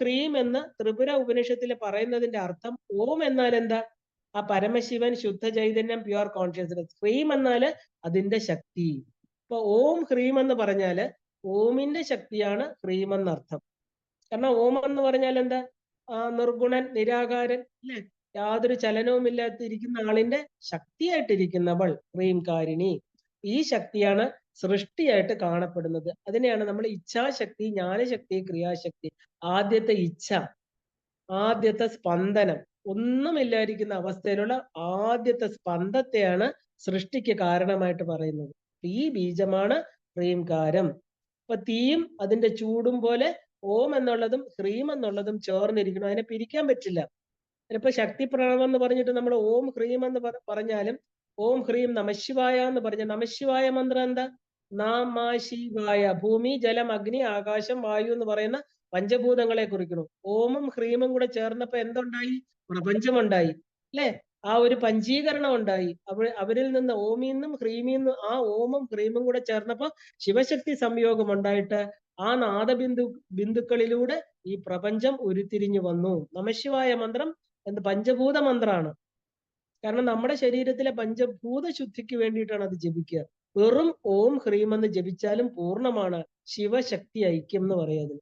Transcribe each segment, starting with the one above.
ഹ്രീം എന്ന് ത്രിപുര ഉപനിഷത്തിൽ പറയുന്നതിന്റെ അർത്ഥം ഓം എന്നാൽ എന്താ? ആ പരമശിവൻ, ശുദ്ധ ചൈതന്യം, പ്യുവർ കോൺഷ്യസ്നസ്. ഹ്രീം എന്നാല് അതിന്റെ ശക്തി. ഇപ്പൊ ഓം ഹ്രീം എന്ന് പറഞ്ഞാല് ഓമിന്റെ ശക്തിയാണ് ഹ്രീം എന്നർത്ഥം. കാരണം ഓം എന്ന് പറഞ്ഞാൽ എന്താ? നിർഗുണൻ, നിരാകാരൻ, അല്ലെ? യാതൊരു ചലനവും ഇല്ലാത്തിരിക്കുന്ന ആളിന്റെ ശക്തിയായിട്ടിരിക്കുന്നവൾ ഹ്രീംകാരിണി. ഈ ശക്തിയാണ് സൃഷ്ടിയായിട്ട് കാണപ്പെടുന്നത്. അതിനെയാണ് നമ്മൾ ഇച്ഛാശക്തി, ജ്ഞാനശക്തി, ക്രിയാശക്തി. ആദ്യത്തെ ഇച്ഛ, ആദ്യത്തെ സ്പന്ദനം, ഒന്നുമില്ലായിരിക്കുന്ന അവസ്ഥയിലുള്ള ആദ്യത്തെ സ്പന്ദത്തെയാണ് സൃഷ്ടിക്ക് കാരണമായിട്ട് പറയുന്നത്. ഈ ബീജമാണ് ഹ്രീംകാരം. അപ്പൊ തീയും അതിന്റെ ചൂടും പോലെ ഓം എന്നുള്ളതും ഹ്രീം എന്നുള്ളതും ചേർന്നിരിക്കണം. അതിനെ പിരിക്കാൻ പറ്റില്ല. ഇപ്പൊ ശക്തി പ്രണവം എന്ന് പറഞ്ഞിട്ട് നമ്മൾ ഓം ഹ്രീം എന്ന് പറഞ്ഞാലും ഓം ഹ്രീം നമശിവായ എന്ന് പറഞ്ഞ നമശിവായ മന്ത്രം എന്താ? നാമശിവായ. ഭൂമി, ജലം, അഗ്നി, ആകാശം, വായു എന്ന് പറയുന്ന പഞ്ചഭൂതങ്ങളെ കുറിക്കണം. ഓമും ഹ്രീമും കൂടെ ചേർന്നപ്പോ എന്തുണ്ടായി? പ്രപഞ്ചമുണ്ടായി, അല്ലെ? ആ ഒരു പഞ്ചീകരണം ഉണ്ടായി. അവരിൽ നിന്ന് ഓമീന്നും ഹ്രീമീന്നും ആ ഓമും ഹ്രീമും കൂടെ ചേർന്നപ്പോ ശിവശക്തി സംയോഗം ഉണ്ടായിട്ട് ആ ബിന്ദുക്കളിലൂടെ ഈ പ്രപഞ്ചം ഉരുത്തിരിഞ്ഞു വന്നു. നമശിവായ മന്ത്രം പഞ്ചഭൂത മന്ത്രമാണ്. കാരണം നമ്മുടെ ശരീരത്തിലെ പഞ്ചഭൂത ശുദ്ധിക്ക് വേണ്ടിയിട്ടാണ് അത് ജപിക്കുക. വെറും ഓം ഹ്രീം എന്ന് ജപിച്ചാലും പൂർണ്ണമാണ്. ശിവശക്തി ഐക്യം എന്ന് പറയുന്നത്.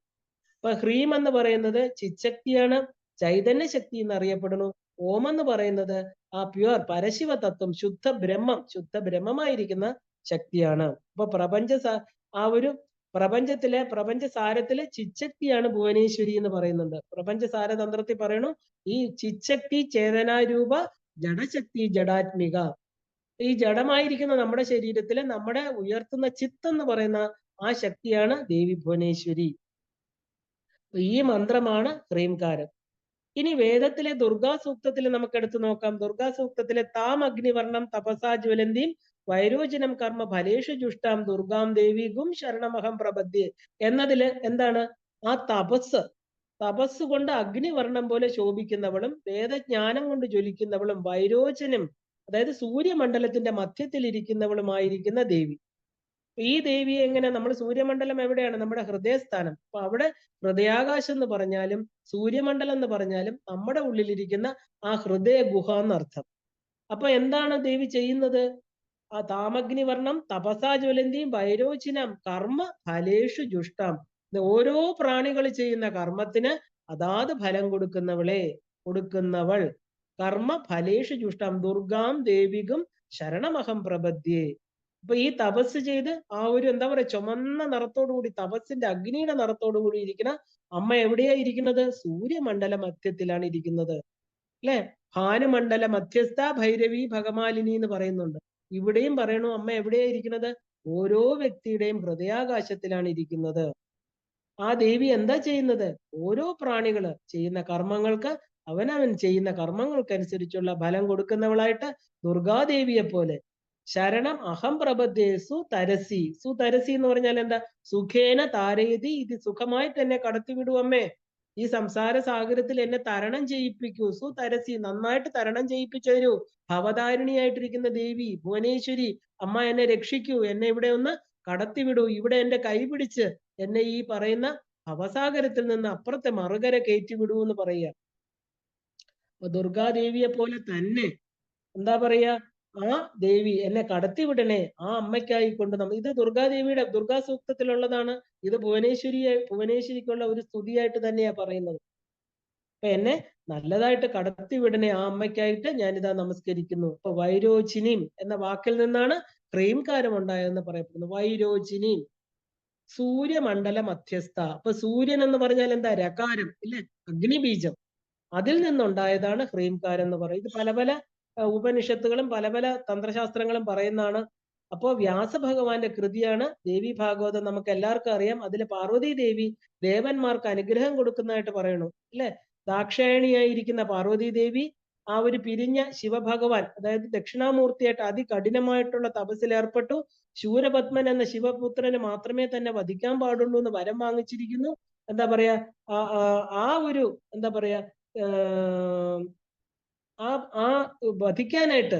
അപ്പൊ ഹ്രീം എന്ന് പറയുന്നത് ചിച്ചക്തിയാണ്, ചൈതന്യ ശക്തി എന്നറിയപ്പെടുന്നു. ഓം എന്ന് പറയുന്നത് ആ പ്യുവർ പരശിവ തത്വം, ശുദ്ധ ബ്രഹ്മമായിരിക്കുന്ന ശക്തിയാണ്. അപ്പൊ ആ ഒരു പ്രപഞ്ചസാരത്തിലെ ചിച്ചക്തിയാണ് ഭുവനേശ്വരി എന്ന് പറയുന്നുണ്ട്. പ്രപഞ്ചസാര തന്ത്രത്തിൽ പറയണു, ഈ ചിച്ചക്തി ചേതനാരൂപ ജഡശക്തി ജഡാത്മിക. ഈ ജഡമായിരിക്കുന്ന നമ്മുടെ ശരീരത്തിലെ നമ്മുടെ ഉയർത്തുന്ന ചിത്ത് എന്ന് പറയുന്ന ആ ശക്തിയാണ് ദേവി ഭുവനേശ്വരി. ഈ മന്ത്രമാണ് ഹ്രീംകാരം. ഇനി വേദത്തിലെ ദുർഗാ സൂക്തത്തിൽ നമുക്ക് എടുത്തു നോക്കാം. ദുർഗാ സൂക്തത്തിലെ താം അഗ്നിവർണം തപസാ ജ്വലന്തിയും വൈരോചനം കർമ്മ ഫലേഷു ജുഷ്ടാം ദുർഗാം ദേവി ഗും ശരണമഹം പ്രപദ്യേ എന്നതില് എന്താണ്? ആ തപസ് കൊണ്ട് അഗ്നിവർണം പോലെ ശോഭിക്കുന്നവളും വേദജ്ഞാനം കൊണ്ട് ജ്വലിക്കുന്നവളും വൈരോചനം, അതായത് സൂര്യമണ്ഡലത്തിന്റെ മധ്യത്തിൽ ഇരിക്കുന്നവളുമായിരിക്കുന്ന ദേവി. ഈ ദേവിയെ എങ്ങനെ? നമ്മൾ സൂര്യമണ്ഡലം എവിടെയാണ്? നമ്മുടെ ഹൃദയസ്ഥാനം. അപ്പൊ അവിടെ ഹൃദയാകാശം എന്ന് പറഞ്ഞാലും സൂര്യമണ്ഡലം എന്ന് പറഞ്ഞാലും നമ്മുടെ ഉള്ളിലിരിക്കുന്ന ആ ഹൃദയ ഗുഹ എന്നർത്ഥം. അപ്പൊ എന്താണ് ദേവി ചെയ്യുന്നത്? ആ താമഗ്നിവർണം തപസാ ജ്വലന്തിയും വൈരോചനം കർമ്മ ഫലേഷു ജുഷ്ടാം. ഓരോ പ്രാണികൾ ചെയ്യുന്ന കർമ്മത്തിന് അതാത് ഫലം കൊടുക്കുന്നവൾ കർമ്മ ഫലേഷു ജുഷ്ടാം ദുർഗാം ദേവികും ശരണമഹം പ്രപദ്യേ. അപ്പൊ ഈ തപസ് ചെയ്ത് ആ ഒരു എന്താ പറയാ ചുമന്ന നിറത്തോടുകൂടി, തപസ്സിന്റെ അഗ്നിയുടെ നിറത്തോടുകൂടി ഇരിക്കുന്ന അമ്മ എവിടെയാ ഇരിക്കുന്നത്? സൂര്യമണ്ഡല മധ്യത്തിലാണ് ഇരിക്കുന്നത്, അല്ലെ? ഭാനുമണ്ഡല മധ്യസ്ഥ ഭൈരവി ഭഗമാലിനി എന്ന് പറയുന്നുണ്ട്. ഇവിടെയും പറയണു അമ്മ എവിടെയാ ഇരിക്കുന്നത്? ഓരോ വ്യക്തിയുടെയും ഹൃദയാകാശത്തിലാണ് ഇരിക്കുന്നത്. ആ ദേവി എന്താ ചെയ്യുന്നത്? ഓരോ പ്രാണികള് ചെയ്യുന്ന കർമ്മങ്ങൾക്ക് അവനവൻ ചെയ്യുന്ന കർമ്മങ്ങൾക്കനുസരിച്ചുള്ള ഫലം കൊടുക്കുന്നവളായിട്ട് ദുർഗാദേവിയെ പോലെ ശരണം അഹം പ്രപദ്യേ സുതരസി. സുതരസി എന്ന് പറഞ്ഞാൽ എന്താ? സുഖേന താരയതി, ഇത് സുഖമായിട്ട് എന്നെ കടത്തിവിടൂ അമ്മേ. ഈ സംസാര സാഗരത്തിൽ എന്നെ തരണം ചെയ്യിപ്പിക്കൂ. സുതരസി, നന്നായിട്ട് തരണം ചെയ്യിപ്പിച്ചു തരൂ. ഭവതാരിണിയായിട്ടിരിക്കുന്ന ദേവി ഭുവനേശ്വരി അമ്മ എന്നെ രക്ഷിക്കൂ, എന്നെ ഇവിടെ ഒന്ന് കടത്തിവിടൂ, ഇവിടെ എന്റെ കൈ പിടിച്ച് എന്നെ ഈ പറയുന്ന ഭവസാഗരത്തിൽ നിന്ന് അപ്പുറത്തെ മറുകര കയറ്റിവിടൂ എന്ന് പറയുക. അപ്പൊ ദുർഗാദേവിയെ പോലെ തന്നെ എന്താ പറയാ, ആ ദേവി എന്നെ കടത്തിവിടണേ, ആ അമ്മയ്ക്കായി കൊണ്ട് ഇത് ദുർഗാദേവിയുടെ ദുർഗാ സൂക്തത്തിലുള്ളതാണ്. ഇത് ഭുവനേശ്വരിക്കുള്ള ഒരു സ്തുതിയായിട്ട് തന്നെയാ പറയുന്നത്. അപ്പൊ എന്നെ നല്ലതായിട്ട് കടത്തിവിടണേ, ആ അമ്മയ്ക്കായിട്ട് ഞാനിതാ നമസ്കരിക്കുന്നു. അപ്പൊ വൈരോചിനിം എന്ന വാക്കിൽ നിന്നാണ് ഹ്രീംകാരം ഉണ്ടായതെന്ന് പറയപ്പെടുന്നു. വൈരോചിനിം, സൂര്യമണ്ഡല മധ്യസ്ഥ. അപ്പൊ സൂര്യൻ എന്ന് പറഞ്ഞാൽ എന്താ? രകാരം, ഇല്ലേ? അഗ്നിബീജം. അതിൽ നിന്നുണ്ടായതാണ് ഹ്രീംകാരം എന്ന് പറയും. ഇത് പല പല ഉപനിഷത്തുകളും പല പല തന്ത്രശാസ്ത്രങ്ങളും പറയുന്നതാണ്. അപ്പോ വ്യാസഭഗവാന്റെ കൃതിയാണ് ദേവി ഭാഗവതം. നമുക്ക് എല്ലാവർക്കും അറിയാം. അതിൽ പാർവതി ദേവി ദേവന്മാർക്ക് അനുഗ്രഹം കൊടുക്കുന്നതായിട്ട് പറയണു, അല്ലെ? ദാക്ഷായണിയായിരിക്കുന്ന പാർവതി ദേവി ആ ഒരു പിരിഞ്ഞ ശിവഭഗവാൻ, അതായത് ദക്ഷിണാമൂർത്തിയായിട്ട് അതികഠിനമായിട്ടുള്ള തപസ്സിൽ ഏർപ്പെട്ടു. ശൂരപത്മൻ എന്ന ശിവപുത്രന് മാത്രമേ തന്നെ വധിക്കാൻ പാടുള്ളൂ എന്ന് വരം വാങ്ങിച്ചിരിക്കുന്നു. എന്താ പറയാ, ആ ഒരു എന്താ പറയാ ആ വധിക്കാനായിട്ട്,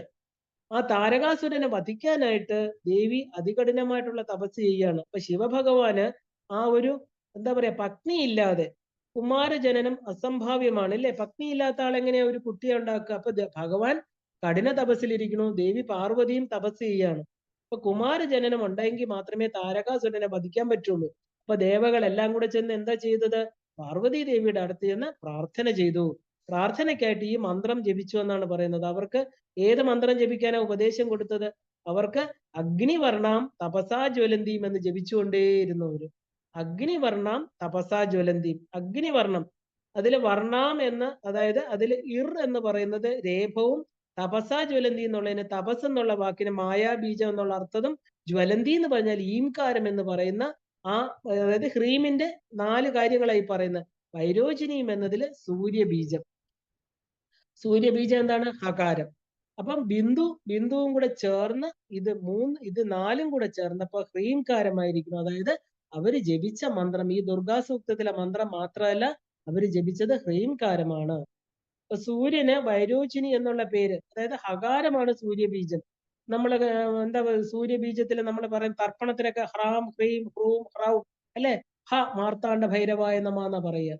ആ താരകാസുരനെ വധിക്കാനായിട്ട് ദേവി അതികഠിനമായിട്ടുള്ള തപസ് ചെയ്യാണ്. അപ്പൊ ശിവഭഗവാന് ആ ഒരു എന്താ പറയാ പത്നി ഇല്ലാതെ കുമാരജനനം അസംഭാവ്യമാണ് അല്ലെ? പത്നി ഇല്ലാത്ത ആൾ എങ്ങനെയാ ഒരു കുട്ടിയെ ഉണ്ടാക്കുക? അപ്പൊ ഭഗവാൻ കഠിന തപസ്സിലിരിക്കണു, ദേവി പാർവതിയും തപസ് ചെയ്യാണ്. അപ്പൊ കുമാരജനനം ഉണ്ടെങ്കിൽ മാത്രമേ താരകാസുരനെ വധിക്കാൻ പറ്റുള്ളൂ. അപ്പൊ ദേവകളെല്ലാം കൂടെ ചെന്ന് എന്താ ചെയ്തത്? പാർവതി ദേവിയുടെ അടുത്ത് ചെന്ന് പ്രാർത്ഥന ചെയ്തു. പ്രാർത്ഥനയ്ക്കായിട്ട് ഈ മന്ത്രം ജപിച്ചു എന്നാണ് പറയുന്നത്. അവർക്ക് ഏത് മന്ത്രം ജപിക്കാനാ ഉപദേശം കൊടുത്തത്? അവർക്ക് അഗ്നിവർണാം തപസാ ജ്വലന്തീം എന്ന് ജപിച്ചുകൊണ്ടേയിരുന്നു അവര്. അഗ്നിവർണാം തപസാ ജ്വലന്തീം. അഗ്നിവർണം, അതില് വർണ്ണാം എന്ന്, അതായത് അതിൽ ഇർ എന്ന് പറയുന്നത് രേഫവും, തപസാ ജ്വലന്തി എന്നുള്ളതിന് തപസ് എന്നുള്ള വാക്കിന് മായാബീജം എന്നുള്ള അർത്ഥവും, ജ്വലന്തി എന്ന് പറഞ്ഞാൽ ഈംകാരം എന്ന് പറയുന്ന ആ, അതായത് ഹ്രീമിന്റെ 4 കാര്യങ്ങളായി പറയുന്നത്. വൈരോചിനിയും എന്നതിൽ സൂര്യബീജം. സൂര്യബീജം എന്താണ്? ഹകാരം. അപ്പം ബിന്ദുവും കൂടെ ചേർന്ന് ഇത് 4ഉം കൂടെ ചേർന്നപ്പോ ഹ്രീംകാരമായിരിക്കുന്നു. അതായത് അവര് ജപിച്ച മന്ത്രം ഈ ദുർഗാസൂക്തത്തിലെ മന്ത്രം മാത്രമല്ല, അവര് ജപിച്ചത് ഹ്രീംകാരമാണ്. അപ്പൊ സൂര്യന് വൈരോചിനി എന്നുള്ള പേര്, അതായത് ഹകാരമാണ് സൂര്യബീജം. നമ്മള് എന്താ സൂര്യബീജത്തിൽ നമ്മൾ പറയും തർപ്പണത്തിലൊക്കെ ഹ്രാം ഹ്രീം ഹ്രൂം ഹ്രൗം അല്ലെ? ഹ മാർത്താണ്ഡ ഭൈരവായ നമ എന്നാ പറയുക.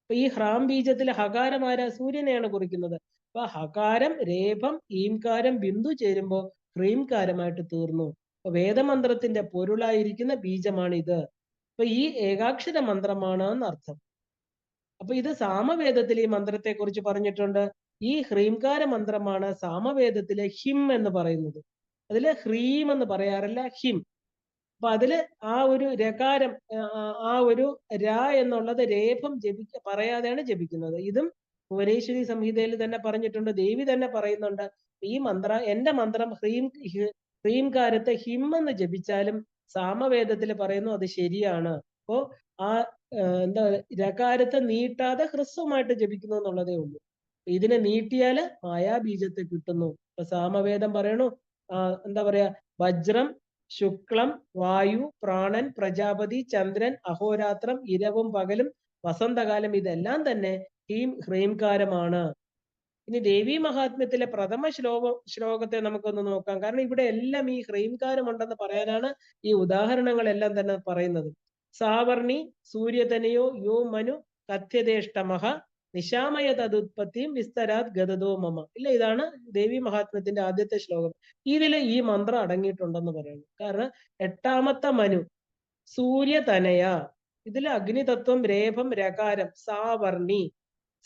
അപ്പൊ ഈ ഹ്രാം ബീജത്തിലെ ഹകാരം ആരാ? സൂര്യനെയാണ് കുറിക്കുന്നത്. അപ്പൊ ഹകാരം, രേഫം, ഈംകാരം, ബിന്ദു ചേരുമ്പോ ഹ്രീംകാരമായിട്ട് തീർന്നു. അപ്പൊ വേദമന്ത്രത്തിന്റെ പൊരുളായിരിക്കുന്ന ബീജമാണ് ഇത്. അപ്പൊ ഈ ഏകാക്ഷര മന്ത്രമാണ് എന്നർത്ഥം. അപ്പൊ ഇത് സാമവേദത്തിൽ ഈ മന്ത്രത്തെ കുറിച്ച് പറഞ്ഞിട്ടുണ്ട്. ഈ ഹ്രീംകാര മന്ത്രമാണ് സാമവേദത്തിലെ ഹിം എന്ന് പറയുന്നത്. അതില് ഹ്രീം എന്ന് പറയാറില്ല, ഹിം. അപ്പൊ അതില് ആ ഒരു രകാരം, ആ ഒരു ര എന്നുള്ളത് രേഫം പറയാതെയാണ് ജപിക്കുന്നത്. ഇതും ഭുവനേശ്വരി സംഹിതയിൽ തന്നെ പറഞ്ഞിട്ടുണ്ട്. ദേവി തന്നെ പറയുന്നുണ്ട്, ഈ എന്റെ മന്ത്രം ഹ്രീംകാരത്തെ ഹിം എന്ന് ജപിച്ചാലും സാമവേദത്തിൽ പറയുന്നു അത് ശരിയാണ്. അപ്പോ ആ എന്താ രകാരത്തെ നീട്ടാതെ ഹ്രസ്വമായിട്ട് ജപിക്കുന്നു എന്നുള്ളതേ ഉള്ളൂ. ഇതിനെ നീട്ടിയാല് മായാബീജത്തെ കിട്ടുന്നു. ഇപ്പൊ സാമവേദം പറയണു, എന്താ പറയാ, വജ്രം, ശുക്ലം, വായു, പ്രാണൻ, പ്രജാപതി, ചന്ദ്രൻ, അഹോരാത്രം, ഇരവും പകലും, വസന്തകാലം, ഇതെല്ലാം തന്നെ ഹ്രീംകാരമാണ്. ഇനി ദേവി മഹാത്മ്യത്തിലെ പ്രഥമ ശ്ലോകത്തെ നമുക്കൊന്ന് നോക്കാം. കാരണം ഇവിടെ എല്ലാം ഈ ഹ്രീംകാരം ഉണ്ടെന്ന് പറയാനാണ് ഈ ഉദാഹരണങ്ങളെല്ലാം തന്നെ പറയുന്നത്. സാവർണി സൂര്യതനയോ യോ മനു കഥ്യതേഷ്ടമഹ നിശാമയ തതുത്പത്തിയും വിസ്തരാത് ഗതതോ മമ. ഇല്ല, ഇതാണ് ദേവി മഹാത്മ്യത്തിന്റെ ആദ്യത്തെ ശ്ലോകം. ഇതില് ഈ മന്ത്രം അടങ്ങിയിട്ടുണ്ടെന്ന് പറയുന്നു. കാരണം 8ാമത്തെ മനു സൂര്യതനയ, ഇതില് അഗ്നിതത്വം, രേഫം, രകാരം,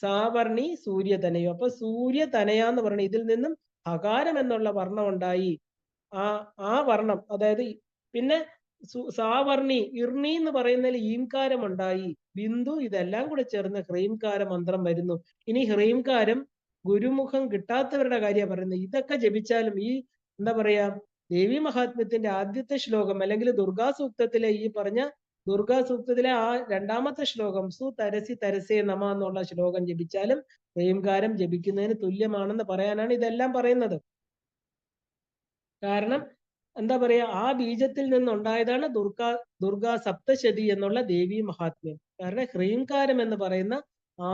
സാവർണി സൂര്യതനയോ. അപ്പൊ സൂര്യതനയ എന്ന് പറഞ്ഞ ഇതിൽ നിന്നും ഹകാരം എന്നുള്ള വർണ്ണം ഉണ്ടായി. ആ വർണ്ണം, അതായത് പിന്നെ സാവർണി ഇർണി എന്ന് പറയുന്നതിൽ ഈംകാരം ഉണ്ടായി, ബിന്ദു, ഇതെല്ലാം കൂടെ ചേർന്ന് ഹ്രീംകാര മന്ത്രം വരുന്നു. ഇനി ഹ്രീംകാരം ഗുരുമുഖം കിട്ടാത്തവരുടെ കാര്യമാണ് പറയുന്നത്. ഇതൊക്കെ ജപിച്ചാലും ഈ എന്താ പറയാ ദേവി മഹാത്മ്യത്തിന്റെ ആദ്യത്തെ ശ്ലോകം അല്ലെങ്കിൽ ദുർഗാസൂക്തത്തിലെ ഈ പറഞ്ഞ ദുർഗാസൂക്തത്തിലെ ആ 2ാമത്തെ ശ്ലോകം സുതരസി തരസേ നമ എന്നുള്ള ശ്ലോകം ജപിച്ചാലും ഹ്രീംകാരം ജപിക്കുന്നതിന് തുല്യമാണെന്ന് പറയാനാണ് ഇതെല്ലാം പറയുന്നത്. കാരണം എന്താ പറയാ, ആ ബീജത്തിൽ നിന്നുണ്ടായതാണ് ദുർഗാ സപ്തശതി എന്നുള്ള ദേവി മഹാത്മ്യം. കാരണം ഹ്രീംകാരം എന്ന് പറയുന്ന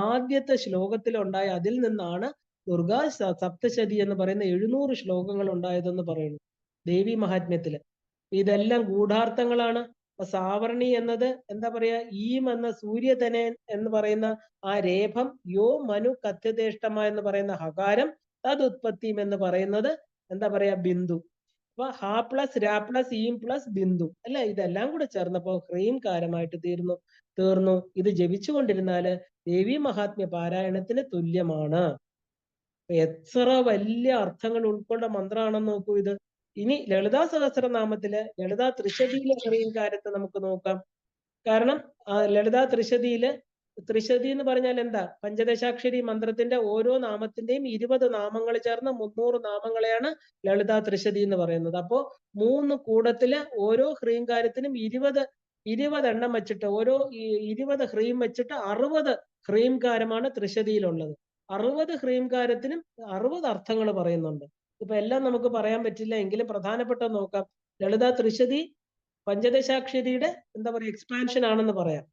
ആദ്യത്തെ ശ്ലോകത്തിൽ ഉണ്ടായ, അതിൽ നിന്നാണ് ദുർഗാ സപ്തശതി എന്ന് പറയുന്ന 700 ശ്ലോകങ്ങൾ ഉണ്ടായതെന്ന് പറയുന്നു ദേവി മഹാത്മ്യത്തില്. ഇതെല്ലാം ഗൂഢാർത്ഥങ്ങളാണ്. അപ്പൊ സാവർണി എന്നത് എന്താ പറയാ, ഈം എന്ന സൂര്യതനയൻ എന്ന് പറയുന്ന ആ രേഫം, യോ മനു കഥ്യതേഷ്ടമ എന്ന് പറയുന്ന ഹകാരം, തതുത്പത്തിയും എന്ന് പറയുന്നത് എന്താ പറയാ ബിന്ദു. അപ്പൊ ഹ പ്ലസ് ര പ്ലസ് ഈം പ്ലസ് ബിന്ദു അല്ലെ, ഇതെല്ലാം കൂടെ ചേർന്നപ്പോ ഹ്രീംകാരമായിട്ട് തീർന്നു. ഇത് ജപിച്ചുകൊണ്ടിരുന്നാല് ദേവി മഹാത്മ്യ പാരായണത്തിന് തുല്യമാണ്. എത്ര വലിയ അർത്ഥങ്ങൾ ഉൾക്കൊണ്ട മന്ത്രമാണെന്ന് നോക്കൂ ഇത്. ഇനി ലളിതാ സഹസ്രനാമത്തില് ലളിതാ ത്രിശതിയിലെ ഹ്രീംകാരത്തെ നമുക്ക് നോക്കാം. കാരണം ലളിതാ ത്രിശതിയില്, ത്രിശതി എന്ന് പറഞ്ഞാൽ എന്താ, പഞ്ചദശാക്ഷരി മന്ത്രത്തിന്റെ ഓരോ നാമത്തിന്റെയും 20 നാമങ്ങൾ ചേർന്ന് 300 നാമങ്ങളെയാണ് ലളിതാ ത്രിശതി എന്ന് പറയുന്നത്. അപ്പോ 3 കൂടത്തില് ഓരോ ഹ്രീംകാരത്തിനും 20 എണ്ണം വെച്ചിട്ട്, ഓരോ 20 ഹ്രീം വെച്ചിട്ട് 60 ഹ്രീംകാരമാണ് ത്രിശതിയിലുള്ളത്. 60 ഹ്രീംകാരത്തിനും 60 അർത്ഥങ്ങൾ പറയുന്നുണ്ട്. ഇപ്പൊ എല്ലാം നമുക്ക് പറയാൻ പറ്റില്ല, എങ്കിലും പ്രധാനപ്പെട്ട നോക്കാം. ലളിതാ ത്രിശതി പഞ്ചദശാക്ഷരിയുടെ എന്താ പറയുക എക്സ്പാൻഷൻ ആണെന്ന് പറയാം.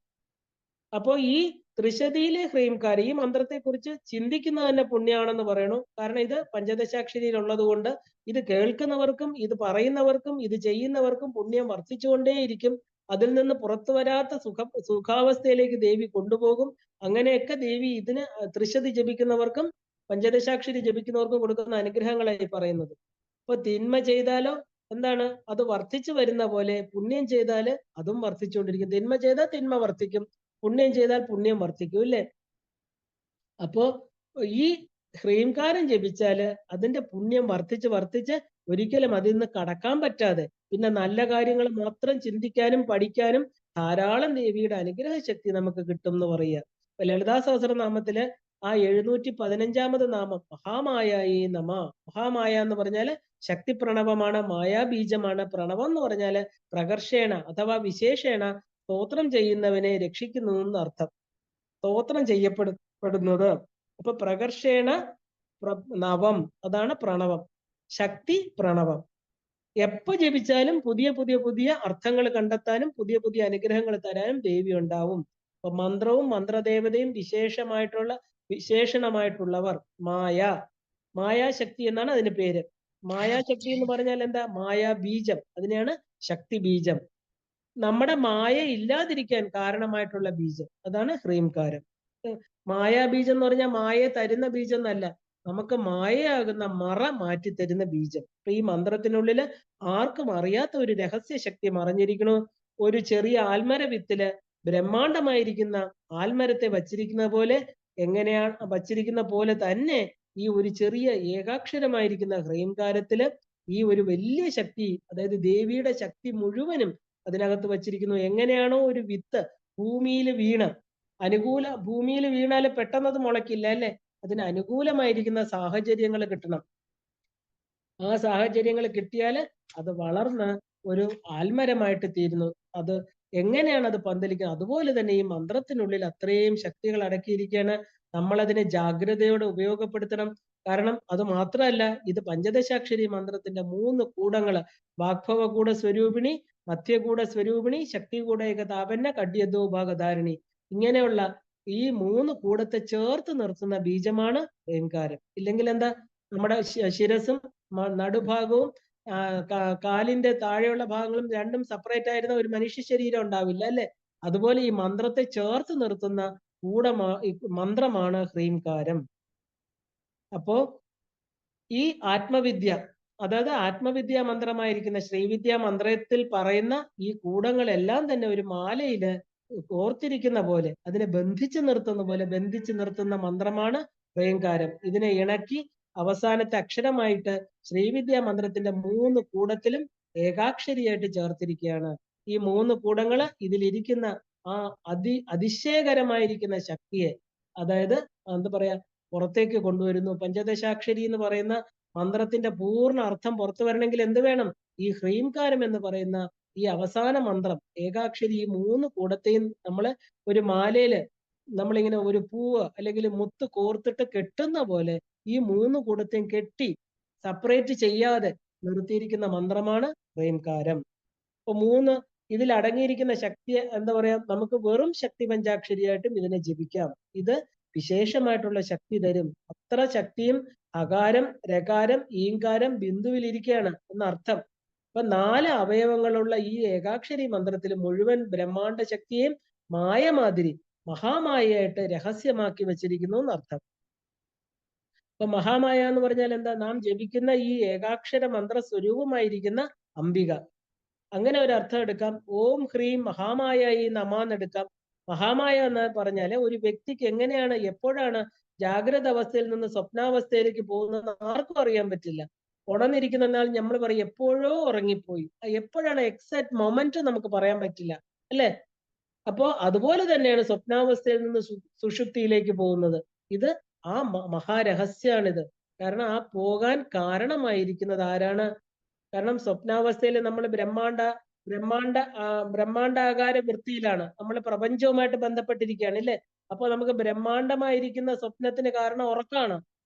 അപ്പോ ഈ ത്രിശതിയിലെ ഹ്രീംകാരം, ഈ മന്ത്രത്തെ കുറിച്ച് ചിന്തിക്കുന്നത് തന്നെ പുണ്യാണെന്ന് പറയണു. കാരണം ഇത് പഞ്ചദശാക്ഷരിയിൽ ഉള്ളത് കൊണ്ട് ഇത് കേൾക്കുന്നവർക്കും ഇത് പറയുന്നവർക്കും ഇത് ചെയ്യുന്നവർക്കും പുണ്യം വർദ്ധിച്ചുകൊണ്ടേയിരിക്കും. അതിൽ നിന്ന് പുറത്തു വരാത്ത സുഖാവസ്ഥയിലേക്ക് ദേവി കൊണ്ടുപോകും. അങ്ങനെയൊക്കെ ദേവി ഇതിന് ത്രിശതി ജപിക്കുന്നവർക്കും പഞ്ചദശാക്ഷരി ജപിക്കുന്നവർക്കും കൊടുക്കുന്ന അനുഗ്രഹങ്ങളായി പറയുന്നത്. അപ്പൊ തിന്മ ചെയ്താലോ എന്താണ്, അത് വർദ്ധിച്ചു വരുന്ന പോലെ പുണ്യം ചെയ്താല് അതും വർദ്ധിച്ചുകൊണ്ടിരിക്കും. തിന്മ ചെയ്താൽ തിന്മ വർദ്ധിക്കും, പുണ്യം ചെയ്താൽ പുണ്യം വർദ്ധിക്കും, ഇല്ലേ? അപ്പോ ഈ ഹ്രീംകാരം ജപിച്ചാല് അതിന്റെ പുണ്യം വർദ്ധിച്ച് വർദ്ധിച്ച് ഒരിക്കലും അതിൽ നിന്ന് കടക്കാൻ പറ്റാതെ പിന്നെ നല്ല കാര്യങ്ങൾ മാത്രം ചിന്തിക്കാനും പഠിക്കാനും ധാരാളം ദേവിയുടെ അനുഗ്രഹ ശക്തി നമുക്ക് കിട്ടും എന്ന് പറയുക. ഇപ്പൊ ലളിതാ സഹസ്രനാമത്തില് ആ 715 നാമം മഹാമായായി നമ. മഹാമായ എന്ന് പറഞ്ഞാല് ശക്തി പ്രണവമാണ്, മായാബീജമാണ്. പ്രണവം എന്ന് പറഞ്ഞാല് പ്രകർഷേണ അഥവാ വിശേഷേണ സ്തോത്രം ചെയ്യുന്നവനെ രക്ഷിക്കുന്നു എന്ന് അർത്ഥം. സ്തോത്രം ചെയ്യപ്പെടുന്നത്. അപ്പൊ പ്രകർഷേണ നവം, അതാണ് പ്രണവം. ശക്തി പ്രണവം. എപ്പോ ജപിച്ചാലും പുതിയ പുതിയ പുതിയ അർത്ഥങ്ങൾ കണ്ടെത്താനും പുതിയ പുതിയ അനുഗ്രഹങ്ങൾ തരാനും ദേവി ഉണ്ടാവും. അപ്പൊ മന്ത്രവും മന്ത്രദേവതയും വിശേഷണമായിട്ടുള്ളവർ മായ, മായാശക്തി എന്നാണ് അതിന് പേര്. മായാശക്തി എന്ന് പറഞ്ഞാൽ എന്താ? മായാബീജം, അതിനെയാണ് ശക്തി ബീജം. നമ്മുടെ മായ ഇല്ലാതിരിക്കാൻ കാരണമായിട്ടുള്ള ബീജം, അതാണ് ഹ്രീംകാരം. മായാബീജം എന്ന് പറഞ്ഞാൽ മായയെ തരുന്ന ബീജം എന്നല്ല, നമുക്ക് മായയാകുന്ന മറ മാറ്റി തരുന്ന ബീജം. അപ്പൊ ഈ മന്ത്രത്തിനുള്ളില് ആർക്കും അറിയാത്ത ഒരു രഹസ്യ ശക്തി മറഞ്ഞിരിക്കണു. ഒരു ചെറിയ ആൽമര വിത്തില് ബ്രഹ്മാണ്ടമായിരിക്കുന്ന ആൽമരത്തെ വച്ചിരിക്കുന്ന പോലെ, എങ്ങനെയാണ് വച്ചിരിക്കുന്ന പോലെ തന്നെ ഈ ഒരു ചെറിയ ഏകാക്ഷരമായിരിക്കുന്ന ഹ്രീംകാരത്തില് ഈ ഒരു വലിയ ശക്തി, അതായത് ദേവിയുടെ ശക്തി മുഴുവനും അതിനകത്ത് വച്ചിരിക്കുന്നു. എങ്ങനെയാണോ ഒരു വിത്ത് ഭൂമിയിൽ വീണ് ഭൂമിയിൽ വീണാല് പെട്ടെന്ന് അത് മുളയ്ക്കില്ല, അല്ലെ? അതിന് അനുകൂലമായിരിക്കുന്ന സാഹചര്യങ്ങൾ കിട്ടണം. ആ സാഹചര്യങ്ങൾ കിട്ടിയാല് അത് വളർന്ന് ഒരു ആൽമരമായിട്ട് തീരുന്നു. അത് എങ്ങനെയാണ് അത് പന്തലിക്കുന്നത്? അതുപോലെ തന്നെ ഈ മന്ത്രത്തിനുള്ളിൽ അത്രയും ശക്തികൾ അടക്കിയിരിക്കുകയാണ്. നമ്മൾ അതിനെ ജാഗ്രതയോടെ ഉപയോഗപ്പെടുത്തണം. കാരണം അത് മാത്രമല്ല, ഇത് പഞ്ചദശാക്ഷരി മന്ത്രത്തിന്റെ 3 കൂടങ്ങള്: വാഗ്ഭവകൂട സ്വരൂപിണി, മധ്യകൂട സ്വരൂപിണി, ശക്തികൂട ഏകതാപന്ന, കഡ്യദോഭാഗധാരിണി. ഇങ്ങനെയുള്ള ഈ 3 കൂടത്തെ ചേർത്ത് നിർത്തുന്ന ബീജമാണ് ഹ്രീംകാരം. ഇല്ലെങ്കിൽ എന്താ, നമ്മുടെ ശിരസും നടുഭാഗവും കാലിന്റെ താഴെയുള്ള ഭാഗങ്ങളും രണ്ടും സെപ്പറേറ്റ് ആയിരുന്ന ഒരു മനുഷ്യ ശരീരം ഉണ്ടാവില്ല, അല്ലെ? അതുപോലെ ഈ മന്ത്രത്തെ ചേർത്ത് നിർത്തുന്ന മന്ത്രമാണ് ഹ്രീംകാരം. അപ്പോ ഈ ആത്മവിദ്യ, അതായത് ആത്മവിദ്യാ മന്ത്രമായിരിക്കുന്ന ശ്രീവിദ്യാ മന്ത്രത്തിൽ പറയുന്ന ഈ കൂടങ്ങളെല്ലാം തന്നെ ഒരു മാലയില് കോർത്തിരിക്കുന്ന പോലെ, അതിനെ ബന്ധിച്ചു നിർത്തുന്ന പോലെ ബന്ധിച്ചു നിർത്തുന്ന മന്ത്രമാണ് ഹ്രീംകാരം. ഇതിനെ ഇണക്കി അവസാനത്തെ അക്ഷരമായിട്ട് ശ്രീവിദ്യാ മന്ത്രത്തിന്റെ 3 കൂടത്തിലും ഏകാക്ഷരിയായിട്ട് ചേർത്തിരിക്കുകയാണ്. ഈ 3 കൂടങ്ങള് ഇതിലിരിക്കുന്ന ആ അതിശയകരമായിരിക്കുന്ന ശക്തിയെ, അതായത് എന്താ പറയാ, പുറത്തേക്ക് കൊണ്ടുവരുന്നു. പഞ്ചദശാക്ഷരി എന്ന് പറയുന്ന മന്ത്രത്തിന്റെ പൂർണ്ണ അർത്ഥം പുറത്തു വരണമെങ്കിൽ എന്ത് വേണം? ഈ ഹ്രീംകാരം എന്ന് പറയുന്ന ഈ അവസാന മന്ത്രം ഏകാക്ഷരി, ഈ 3 കൂടത്തെയും നമ്മള് ഒരു മാലയില് നമ്മളിങ്ങനെ ഒരു പൂവ് അല്ലെങ്കിൽ മുത്ത് കോർത്തിട്ട് കെട്ടുന്ന പോലെ ഈ 3 കൂടത്തെയും കെട്ടി സെപ്പറേറ്റ് ചെയ്യാതെ നിർത്തിയിരിക്കുന്ന മന്ത്രമാണ് ഹ്രീംകാരം. അപ്പൊ 3 ഇതിൽ അടങ്ങിയിരിക്കുന്ന ശക്തി എന്താ പറയാ, നമുക്ക് വെറും ശക്തി പഞ്ചാക്ഷരിയായിട്ടും ഇതിനെ ജപിക്കാം. ഇത് വിശേഷമായിട്ടുള്ള ശക്തി തരും. അത്ര ശക്തിയും അകാരം, രകാരം, ഈങ്കാരം ബിന്ദുവിൽ ഇരിക്കുകയാണ് എന്നർത്ഥം. അപ്പൊ 4 അവയവങ്ങളുള്ള ഈ ഏകാക്ഷരി മന്ത്രത്തിൽ മുഴുവൻ ബ്രഹ്മാണ്ട ശക്തിയെയും മായമാതിരി മഹാമായയായിട്ട് രഹസ്യമാക്കി വെച്ചിരിക്കുന്നു എന്നർത്ഥം. അപ്പൊ മഹാമായ എന്ന് പറഞ്ഞാൽ എന്താ? നാം ജപിക്കുന്ന ഈ ഏകാക്ഷര മന്ത്ര സ്വരൂപമായിരിക്കുന്ന അംബിക. അങ്ങനെ ഒരു അർത്ഥം എടുക്കാം. ഓം ഹ്രീം മഹാമായായി നമ എന്നെടുക്കാം. മഹാമായ എന്ന് പറഞ്ഞാല് ഒരു വ്യക്തിക്ക് എങ്ങനെയാണ്, എപ്പോഴാണ് ജാഗ്രത അവസ്ഥയിൽ നിന്ന് സ്വപ്നാവസ്ഥയിലേക്ക് പോകുന്നത് ആർക്കും അറിയാൻ പറ്റില്ല. ഉണർന്നിരിക്കുന്ന നാൾ നമ്മൾ പറയും എപ്പോഴോ ഉറങ്ങിപ്പോയി. എപ്പോഴാണ് എക്സാക്ട് മൊമെന്റ് നമുക്ക് പറയാൻ പറ്റില്ല, അല്ലെ? അപ്പോ അതുപോലെ തന്നെയാണ് സ്വപ്നാവസ്ഥയിൽ നിന്ന് സുഷുപ്തിയിലേക്ക് പോകുന്നത്. ഇത് ആ മഹാരഹസ്യാണിത്. കാരണം ആ പോകാൻ കാരണമായിരിക്കുന്നത് ആരാണ്? കാരണം സ്വപ്നാവസ്ഥയിൽ നമ്മൾ ബ്രഹ്മാണ്ടാകാര വൃത്തിയിലാണ്, നമ്മൾ പ്രപഞ്ചവുമായിട്ട് ബന്ധപ്പെട്ടിരിക്കുകയാണ്, അല്ലെ? അപ്പൊ നമുക്ക് ബ്രഹ്മാണ്ടമായിരിക്കുന്ന സ്വപ്നത്തിന് കാരണം ഉറക്കാണ്.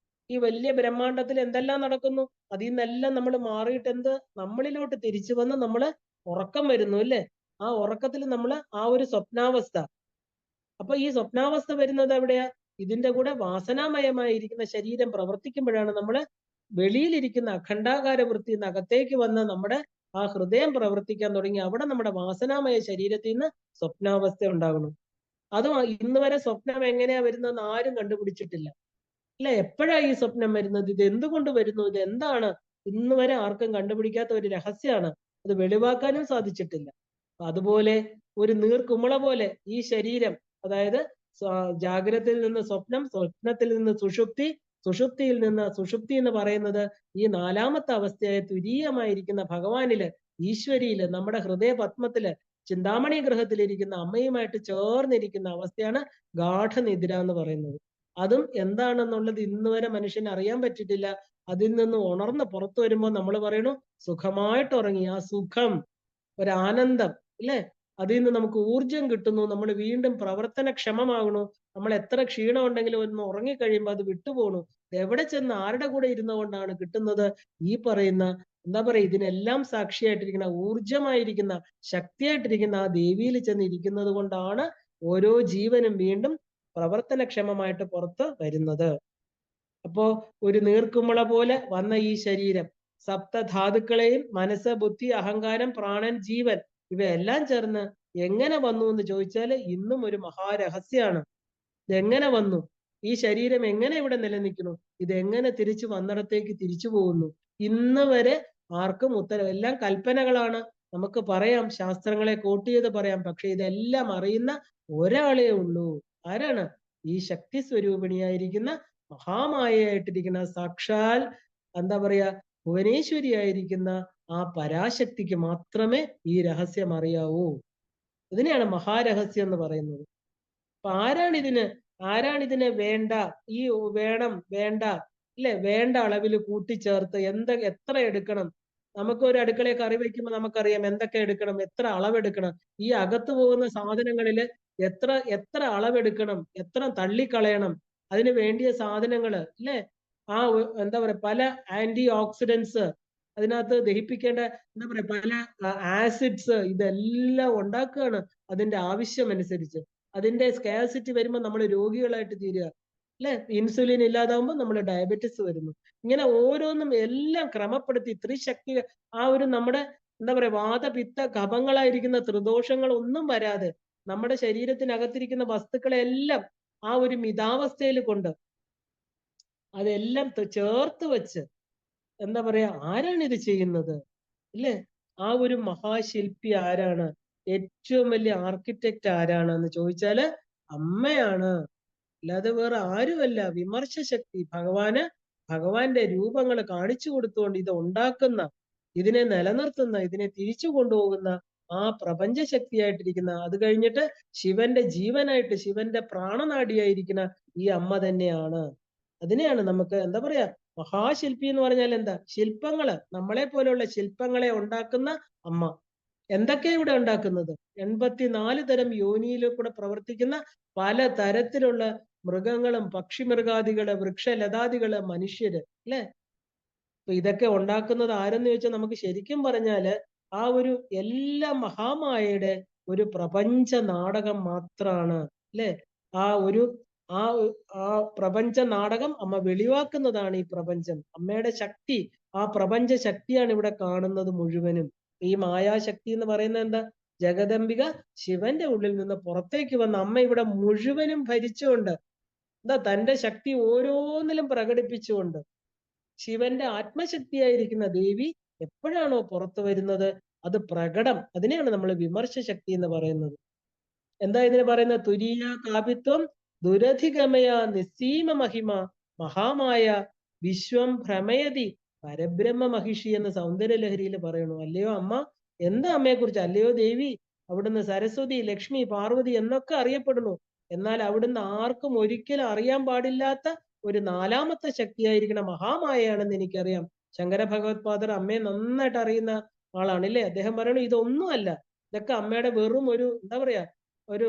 ഈ വലിയ ബ്രഹ്മാണ്ടത്തിൽ എന്തെല്ലാം നടക്കുന്നു, അതിൽ നിന്നെല്ലാം നമ്മൾ മാറിയിട്ട് നമ്മളിലോട്ട് തിരിച്ചു വന്ന് നമ്മള് ഉറക്കം വരുന്നു, അല്ലെ? ആ ഉറക്കത്തിൽ നമ്മൾ ആ ഒരു സ്വപ്നാവസ്ഥ. അപ്പൊ ഈ സ്വപ്നാവസ്ഥ വരുന്നത് എവിടെയാ? ഇതിന്റെ കൂടെ വാസനാമയമായിരിക്കുന്ന ശരീരം പ്രവർത്തിക്കുമ്പോഴാണ് നമ്മള് വെളിയിലിരിക്കുന്ന അഖണ്ഡാകാര വൃത്തി അകത്തേക്ക് വന്ന് നമ്മുടെ ആ ഹൃദയം പ്രവർത്തിക്കാൻ തുടങ്ങി അവിടെ നമ്മുടെ വാസനാമയ ശരീരത്തിൽ നിന്ന് സ്വപ്നാവസ്ഥ ഉണ്ടാകണം. അതും ഇന്ന് വരെ സ്വപ്നം എങ്ങനെയാ വരുന്നതെന്ന് ആരും കണ്ടുപിടിച്ചിട്ടില്ല. അല്ല, എപ്പോഴാ ഈ സ്വപ്നം വരുന്നത്, ഇത് എന്തുകൊണ്ട് വരുന്നു, ഇത് എന്താണ്, ഇന്ന് വരെ ആർക്കും കണ്ടുപിടിക്കാത്ത ഒരു രഹസ്യമാണ്. അത് വെളിവാക്കാനും സാധിച്ചിട്ടില്ല. അതുപോലെ ഒരു നീർക്കുമിള പോലെ ഈ ശരീരം, അതായത് ജാഗ്രതയിൽ നിന്ന് സ്വപ്നം, സ്വപ്നത്തിൽ നിന്ന് സുഷുപ്തി, സുഷുപ്തിയിൽ നിന്ന് സുഷുപ്തി എന്ന് പറയുന്നത് ഈ നാലാമത്തെ അവസ്ഥയായ തുരീയമായിരിക്കുന്ന ഭഗവാനില്, ഈശ്വരിയില്, നമ്മുടെ ഹൃദയ പത്മത്തില്, ചിന്താമണി ഗ്രഹത്തിലിരിക്കുന്ന അമ്മയുമായിട്ട് ചേർന്നിരിക്കുന്ന അവസ്ഥയാണ് ഗാഠനിദ്ര എന്ന് പറയുന്നത്. അതും എന്താണെന്നുള്ളത് ഇന്ന് വരെ മനുഷ്യന് അറിയാൻ പറ്റിയിട്ടില്ല. അതിൽ നിന്ന് ഉണർന്ന് പുറത്തു വരുമ്പോൾ നമ്മൾ പറയണു സുഖമായിട്ട് ഉറങ്ങി. ആ സുഖം, ഒരാനന്ദം, അല്ലേ? അതിൽ നിന്ന് നമുക്ക് ഊർജം കിട്ടുന്നു. നമ്മൾ വീണ്ടും പ്രവർത്തനക്ഷമമാകണു. നമ്മൾ എത്ര ക്ഷീണം ഉണ്ടെങ്കിലും ഒന്ന് ഉറങ്ങിക്കഴിയുമ്പോൾ അത് വിട്ടുപോകണു. എവിടെ ചെന്ന് ആരുടെ കൂടെ ഇരുന്നുകൊണ്ടാണ് കിട്ടുന്നത്? ഈ പറയുന്ന എന്താ പറയുക, ഇതിനെല്ലാം സാക്ഷിയായിട്ടിരിക്കുന്ന, ഊർജമായിരിക്കുന്ന, ശക്തിയായിട്ടിരിക്കുന്ന ആ ദേവിയിൽ ചെന്ന് ഇരിക്കുന്നത് കൊണ്ടാണ് ഓരോ ജീവനും വീണ്ടും പ്രവർത്തനക്ഷമമായിട്ട് പുറത്ത് വരുന്നത്. അപ്പോ ഒരു നീർക്കുമിള പോലെ വന്ന ഈ ശരീരം സപ്തധാതുക്കളെയും മനസ്സ്, ബുദ്ധി, അഹങ്കാരം, പ്രാണൻ, ജീവൻ ഇവയെല്ലാം ചേർന്ന് എങ്ങനെ വന്നു എന്ന് ചോദിച്ചാൽ ഇന്നും ഒരു മഹാരഹസ്യമാണ്. ഇതെങ്ങനെ വന്നു, ഈ ശരീരം എങ്ങനെ ഇവിടെ നിലനിൽക്കുന്നു, ഇതെങ്ങനെ തിരിച്ചു വന്നിടത്തേക്ക് തിരിച്ചു പോകുന്നു, ഇന്ന് വരെ ആർക്കും ഉത്തരം. എല്ലാം കൽപ്പനകളാണ്. നമുക്ക് പറയാം, ശാസ്ത്രങ്ങളെ കോട്ട് ചെയ്ത് പറയാം. പക്ഷെ ഇതെല്ലാം അറിയുന്ന ഒരാളേ ഉള്ളൂ. ആരാണ്? ഈ ശക്തി സ്വരൂപിണിയായിരിക്കുന്ന മഹാമായയായിട്ടിരിക്കുന്ന സാക്ഷാൽ എന്താ പറയാ ഭുവനേശ്വരി ആയിരിക്കുന്ന ആ പരാശക്തിക്ക് മാത്രമേ ഈ രഹസ്യം അറിയാവൂ. ഇതിനെയാണ് മഹാരഹസ്യം എന്ന് പറയുന്നത്. അപ്പൊ ആരാണിതിന് വേണ്ട, ഈ വേണം വേണ്ട, അല്ലെ, വേണ്ട അളവിൽ കൂട്ടിച്ചേർത്ത് എത്ര എടുക്കണം. നമുക്ക് ഒരു അടുക്കളയെ കറി വയ്ക്കുമ്പോൾ നമുക്കറിയാം എന്തൊക്കെ എടുക്കണം, എത്ര അളവെടുക്കണം. ഈ അകത്ത് പോകുന്ന സാധനങ്ങളില് എത്ര അളവെടുക്കണം, എത്ര തള്ളിക്കളയണം, അതിന് വേണ്ടിയ സാധനങ്ങള്, അല്ലെ? ആ എന്താ പറയാ, പല ആന്റി ഓക്സിഡൻസ് അതിനകത്ത് ദഹിപ്പിക്കേണ്ട, എന്താ പറയാ, പല ആസിഡ്സ്, ഇതെല്ലാം ഉണ്ടാക്കുകയാണ് അതിന്റെ ആവശ്യമനുസരിച്ച്. അതിന്റെ സ്കാസിറ്റി വരുമ്പോൾ നമ്മൾ രോഗികളായിട്ട് തീരുക, അല്ലെ? ഇൻസുലിൻ ഇല്ലാതാവുമ്പോൾ നമ്മൾ ഡയബറ്റിസ് വരുന്നു. ഇങ്ങനെ ഓരോന്നും എല്ലാം ക്രമപ്പെടുത്തി ത്രിശക്തി, ആ ഒരു നമ്മുടെ എന്താ പറയാ വാതപിത്ത കഫങ്ങളായിരിക്കുന്ന ത്രിദോഷങ്ങൾ ഒന്നും വരാതെ നമ്മുടെ ശരീരത്തിനകത്തിരിക്കുന്ന വസ്തുക്കളെല്ലാം ആ ഒരു മിതാവസ്ഥയിൽ കൊണ്ട് അതെല്ലാം ചേർത്ത് വെച്ച് എന്താ പറയാ, ആരാണ് ഇത് ചെയ്യുന്നത്, അല്ലേ? ആ ഒരു മഹാശില്പി ആരാണ്? ഏറ്റവും വലിയ ആർക്കിടെക്റ്റ് ആരാണെന്ന് ചോദിച്ചാല് അമ്മയാണ്. അല്ലാതെ വേറെ ആരുമല്ല. വിമർശ ശക്തി ഭഗവാന്റെ രൂപങ്ങൾ കാണിച്ചു കൊടുത്തുകൊണ്ട് ഇത് ഉണ്ടാക്കുന്ന, ഇതിനെ നിലനിർത്തുന്ന, ഇതിനെ തിരിച്ചു കൊണ്ടുപോകുന്ന ആ പ്രപഞ്ച ശക്തിയായിട്ടിരിക്കുന്ന, അത് കഴിഞ്ഞിട്ട് ശിവന്റെ ജീവനായിട്ട്, ശിവന്റെ പ്രാണനാടിയായിരിക്കുന്ന ഈ അമ്മ തന്നെയാണ്. അതിനെയാണ് നമുക്ക് എന്താ പറയാ മഹാശില്പി എന്ന് പറഞ്ഞാൽ എന്താ? ശില്പങ്ങള്, നമ്മളെ പോലെയുള്ള ശില്പങ്ങളെ ഉണ്ടാക്കുന്ന അമ്മ. എന്തൊക്കെയാ ഇവിടെ ഉണ്ടാക്കുന്നത്? 84 തരം യോനിയിൽ കൂടെ പ്രവർത്തിക്കുന്ന പല തരത്തിലുള്ള മൃഗങ്ങളും, പക്ഷിമൃഗാദികള്, വൃക്ഷലതാദികള്, മനുഷ്യര്, അല്ലെ? അപ്പൊ ഇതൊക്കെ ഉണ്ടാക്കുന്നത് ആരെന്ന് ചോദിച്ചാൽ നമുക്ക് ശരിക്കും പറഞ്ഞാല് ആ ഒരു എല്ലാ മഹാമായയുടെ ഒരു പ്രപഞ്ച നാടകം മാത്രാണ്, അല്ലെ? ആ ഒരു ആ ആ പ്രപഞ്ച നാടകം അമ്മ വെളിവാക്കുന്നതാണ് ഈ പ്രപഞ്ചം. അമ്മയുടെ ശക്തി, ആ പ്രപഞ്ച ശക്തിയാണ് ഇവിടെ കാണുന്നത് മുഴുവനും. ഈ മായാശക്തി എന്ന് പറയുന്നത് എന്താ? ജഗദംബിക ശിവന്റെ ഉള്ളിൽ നിന്ന് പുറത്തേക്ക് വന്ന അമ്മ ഇവിടെ മുഴുവനും ഭരിച്ചുകൊണ്ട് എന്താ തന്റെ ശക്തി ഓരോന്നിലും പ്രകടിപ്പിച്ചുകൊണ്ട് ശിവന്റെ ആത്മശക്തിയായിരിക്കുന്ന ദേവി എപ്പോഴാണോ പുറത്തു വരുന്നത് അത് പ്രകടം. അതിനെയാണ് നമ്മൾ വിമർശ ശക്തി എന്ന് പറയുന്നത്. എന്താ ഇതിന് പറയുന്നത്? തുരീയ കാപിത്വം, ദുരധിഗമയ, നിസ്സീമ മഹിമ, മഹാമായ, വിശ്വം ഭ്രമയതി, പരബ്രഹ്മ മഹിഷി എന്ന് സൗന്ദര്യലഹരിയിൽ പറയണു. അല്ലയോ അമ്മ, എന്താ അമ്മയെ കുറിച്ച്? അല്ലയോ ദേവി, അവിടുന്ന് സരസ്വതി, ലക്ഷ്മി, പാർവതി എന്നൊക്കെ അറിയപ്പെടുന്നു. എന്നാൽ അവിടുന്ന് ആർക്കും ഒരിക്കലും അറിയാൻ പാടില്ലാത്ത ഒരു നാലാമത്തെ ശക്തിയായിരിക്കുന്ന മഹാമായയാണെന്ന് എനിക്കറിയാം. ശങ്കര ഭഗവത്പാദർ അമ്മയെ നന്നായിട്ട് അറിയുന്ന ആളാണ്, ഇല്ലേ? അദ്ദേഹം പറയണു ഇതൊന്നുമല്ല, ഇതൊക്കെ അമ്മയുടെ വെറും ഒരു എന്താ പറയാ ഒരു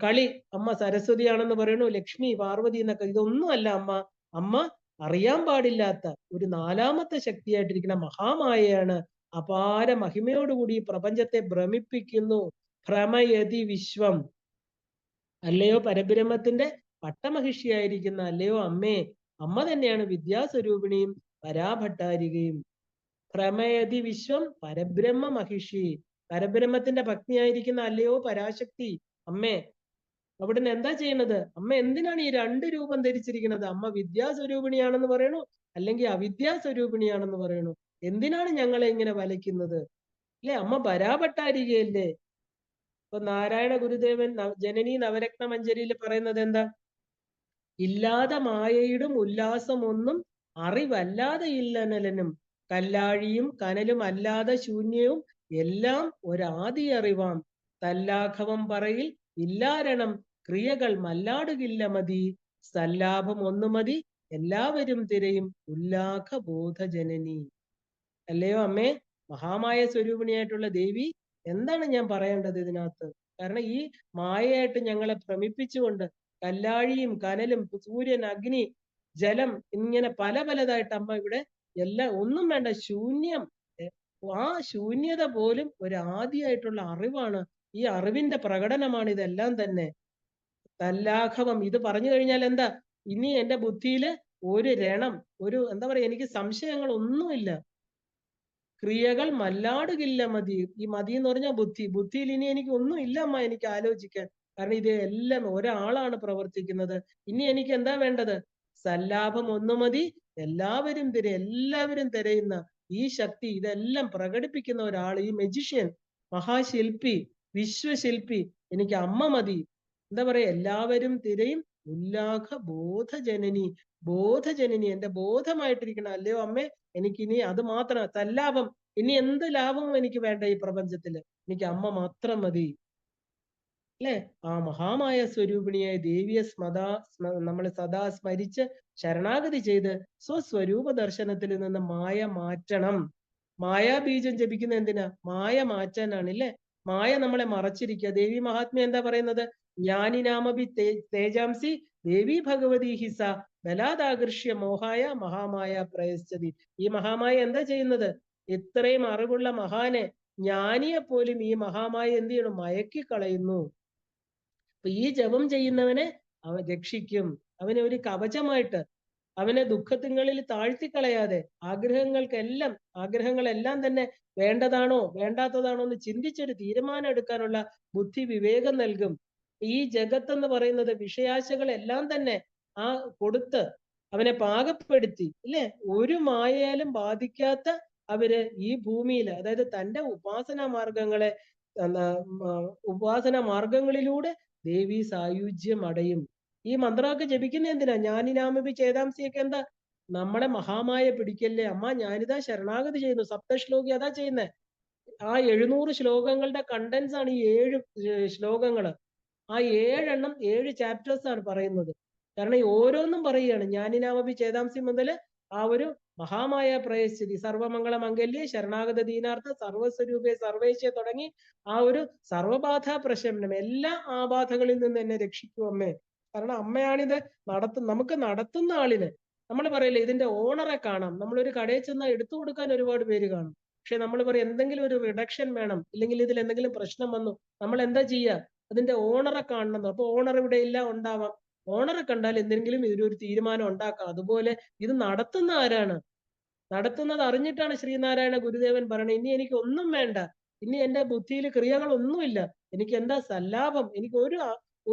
കളി. അമ്മ സരസ്വതിയാണെന്ന് പറയണു, ലക്ഷ്മി, പാർവതി എന്നൊക്കെ. ഇതൊന്നുമല്ല അമ്മ. അമ്മ അറിയാൻ പാടില്ലാത്ത ഒരു നാലാമത്തെ ശക്തിയായിട്ടിരിക്കുന്ന മഹാമായയാണ്. അപാര മഹിമയോടുകൂടി ഈ പ്രപഞ്ചത്തെ ഭ്രമിപ്പിക്കുന്നു. ഭ്രമയതി വിശ്വം. അല്ലയോ പരബ്രഹ്മത്തിന്റെ പട്ടമഹിഷിയായിരിക്കുന്ന അല്ലയോ അമ്മേ, അമ്മ തന്നെയാണ് വിദ്യാസ്വരൂപിണിയും പരാഭട്ടാരികയും. പ്രമയതി വിശ്വം പരബ്രഹ്മ മഹിഷി. പരബ്രഹ്മത്തിന്റെ പത്നിയായിരിക്കുന്ന അല്ലയോ പരാശക്തി അമ്മേ, അവിടുന്ന് എന്താ ചെയ്യുന്നത്? അമ്മ എന്തിനാണ് ഈ രണ്ട് രൂപം ധരിച്ചിരിക്കുന്നത്? അമ്മ വിദ്യാസ്വരൂപിണിയാണെന്ന് പറയണു, അല്ലെങ്കിൽ അവിദ്യാസ്വരൂപിണിയാണെന്ന് പറയണു. എന്തിനാണ് ഞങ്ങളെ ഇങ്ങനെ വലയ്ക്കുന്നത്? അല്ലെ, അമ്മ ബരാഭട്ടാരികയല്ലേ? ഇപ്പൊ നാരായണ ഗുരുദേവൻ ജനനി നവരത്ന മഞ്ജരിയിൽ പറയുന്നത് എന്താ? ഇല്ലാതെ മായയിടും ഉല്ലാസമൊന്നും അറിവല്ലാതെ ഇല്ലനലനും, കല്ലാഴിയും കനലും അല്ലാതെ ശൂന്യവും എല്ലാം ഒരാദി അറിവാം, തല്ലാഘവം പറയിൽ ഇല്ലാരണം ക്രിയകൾ മല്ലാടുകില്ല മതി, സല്ലാഭം ഒന്നു മതി എല്ലാവരും തിരയും ഉല്ലാഘ ബോധജനനി. അല്ലയോ അമ്മേ, മഹാമായ സ്വരൂപിണിയായിട്ടുള്ള ദേവി, എന്താണ് ഞാൻ പറയേണ്ടത് ഇതിനകത്ത്? കാരണം ഈ മായയായിട്ട് ഞങ്ങളെ ഭ്രമിപ്പിച്ചുകൊണ്ട് കല്ലാഴിയും കനലും സൂര്യൻ അഗ്നി ജലം ഇങ്ങനെ പല പലതായിട്ട് അമ്മ ഇവിടെ എല്ലാം ഒന്നും വേണ്ട, ശൂന്യം. ആ ശൂന്യത പോലും ഒരു ആദിയായിട്ടുള്ള അറിവാണ്. ഈ അറിവിന്റെ പ്രകടനമാണ് ഇതെല്ലാം തന്നെ. തല്ലാഘവം ഇത് പറഞ്ഞു കഴിഞ്ഞാൽ എന്താ? ഇനി എന്റെ ബുദ്ധിയില് ഒരു രണം, ഒരു എന്താ പറയാ, എനിക്ക് സംശയങ്ങൾ ഒന്നുമില്ല. ക്രിയകൾ മല്ലാടുകില്ല മതി. ഈ മതി എന്ന് പറഞ്ഞാൽ ബുദ്ധി. ബുദ്ധിയിൽ ഇനി എനിക്ക് ഒന്നും ഇല്ല അമ്മ, എനിക്ക് ആലോചിക്കാൻ. കാരണം ഇത് എല്ലാം ഒരാളാണ് പ്രവർത്തിക്കുന്നത്. ഇനി എനിക്ക് എന്താ വേണ്ടത്? സല്ലാപം ഒന്നു മതി എല്ലാവരും എല്ലാവരും തിരയുന്ന ഈ ശക്തി, ഇതെല്ലാം പ്രകടിപ്പിക്കുന്ന ഒരാൾ, ഈ മെജിഷ്യൻ, മഹാശില്പി, വിശ്വശില്പി, എനിക്ക് അമ്മ മതി. എന്താ പറയാ, എല്ലാവരും തിരയും ഉല്ലാഘ ബോധജനനി. ബോധജനനി, എന്റെ ബോധമായിട്ടിരിക്കണം. അല്ലയോ അമ്മേ, എനിക്കിനി അത് മാത്രം സല്ലാപം, ഇനി എന്ത് ലാഭവും എനിക്ക് വേണ്ട ഈ പ്രപഞ്ചത്തില്, എനിക്ക് അമ്മ മാത്രം മതി. അല്ലെ, ആ മഹാമായ സ്വരൂപിണിയായ ദേവിയെ നമ്മൾ സദാ സ്മരിച്ച് ശരണാഗതി ചെയ്ത് സ്വസ്വരൂപ ദർശനത്തിൽ നിന്ന് മായ മാറ്റണം. മായാബീജം ജപിക്കുന്ന എന്തിനാ? മായ മാറ്റാനാണ്. ഇല്ലേ, മായ നമ്മളെ മറച്ചിരിക്കുക. ദേവി മഹാത്മ്യം എന്താ പറയുന്നത്? ജ്ഞാനിനാമഭി തേജാംസി ദേവി ഭഗവതി ഹിസ ബലാദാകർഷ്യ മോഹായ മഹാമായ പ്രയശ്ചതി. ഈ മഹാമായ എന്താ ചെയ്യുന്നത്? ഇത്രയും അറിവുള്ള മഹാനെ, ജ്ഞാനിയെ പോലും ഈ മഹാമായ എന്ത് ചെയ്യണം? മയക്കിക്കളയുന്നു. അപ്പൊ ഈ ജപം ചെയ്യുന്നവനെ അവൻ രക്ഷിക്കും. അവനെ ഒരു കവചമായിട്ട്, അവനെ ദുഃഖത്തിങ്ങളിൽ താഴ്ത്തിക്കളയാതെ, ആഗ്രഹങ്ങളെല്ലാം തന്നെ വേണ്ടതാണോ വേണ്ടാത്തതാണോ എന്ന് ചിന്തിച്ചൊരു തീരുമാനം എടുക്കാനുള്ള ബുദ്ധി വിവേകം നൽകും. ഈ ജഗത്ത് എന്ന് പറയുന്നത് വിഷയാശകളെല്ലാം തന്നെ ആ കൊടുത്ത് അവനെ പാകപ്പെടുത്തി, ഇല്ലേ, ഒരു മായയാലും ബാധിക്കാത്ത അവര് ഈ ഭൂമിയിൽ, അതായത് തന്റെ ഉപാസന മാർഗങ്ങളിലൂടെ ദേവി സായുജ്യം അടയും. ഈ മന്ത്രമൊക്കെ ജപിക്കുന്ന എന്തിനാ? ജ്ഞാനിനാമഭി ചേതാംസിയൊക്കെ എന്താ? നമ്മളെ മഹാമായ പിടിക്കല്ലേ അമ്മ, ഞാനിതാ ശരണാഗതി ചെയ്യുന്നു. സപ്തശ്ലോകി അതാ ചെയ്യുന്നേ. ആ 700 ശ്ലോകങ്ങളുടെ കണ്ടൻസ് ആണ് ഈ 7 ശ്ലോകങ്ങള്. ആ 7 7 ചാപ്റ്റേഴ്സ് ആണ് പറയുന്നത്. കാരണം ഈ ഓരോന്നും പറയുകയാണ്. ജ്ഞാനിനാമഭി ചേതാംസി മുതൽ ആ ഒരു മഹാമായ പ്രയശ്ചിതി, സർവമംഗള മംഗല്യെ ശരണാഗത ദീനാർത്ഥ സർവസ്വരൂപേ സർവേശ്യ തുടങ്ങി ആ ഒരു സർവബാധ പ്രശമനം, എല്ലാ ആബാധകളിൽ നിന്ന് എന്നെ രക്ഷിക്കൂ അമ്മേ. കാരണം അമ്മയാണിത് നമുക്ക് നടത്തുന്ന ആളിന്. നമ്മൾ പറയില്ലേ, ഇതിന്റെ ഓണറെ കാണാം. നമ്മളൊരു കടയിൽ ചെന്നാൽ എടുത്തു കൊടുക്കാൻ ഒരുപാട് പേര് കാണും. പക്ഷെ നമ്മൾ പറയും എന്തെങ്കിലും ഒരു റിഡക്ഷൻ വേണം, ഇല്ലെങ്കിൽ ഇതിൽ എന്തെങ്കിലും പ്രശ്നം വന്നു, നമ്മൾ എന്താ ചെയ്യുക? അതിന്റെ ഓണറെ കാണണം. അപ്പൊ ഓണർ ഇവിടെ ഇല്ല, ഉണ്ടാവാം. ഓണറെ കണ്ടാൽ എന്തെങ്കിലും ഇതിനൊരു തീരുമാനം ഉണ്ടാക്കാം. അതുപോലെ ഇത് നടത്തുന്ന ആരാണ്? നടത്തുന്നത് അറിഞ്ഞിട്ടാണ് ശ്രീനാരായണ ഗുരുദേവൻ പറയണത്, ഇനി എനിക്ക് ഒന്നും വേണ്ട, ഇനി എന്റെ ബുദ്ധിയിൽ ക്രിയകളൊന്നുമില്ല, എനിക്ക് എന്താ സല്ലാഭം, എനിക്ക്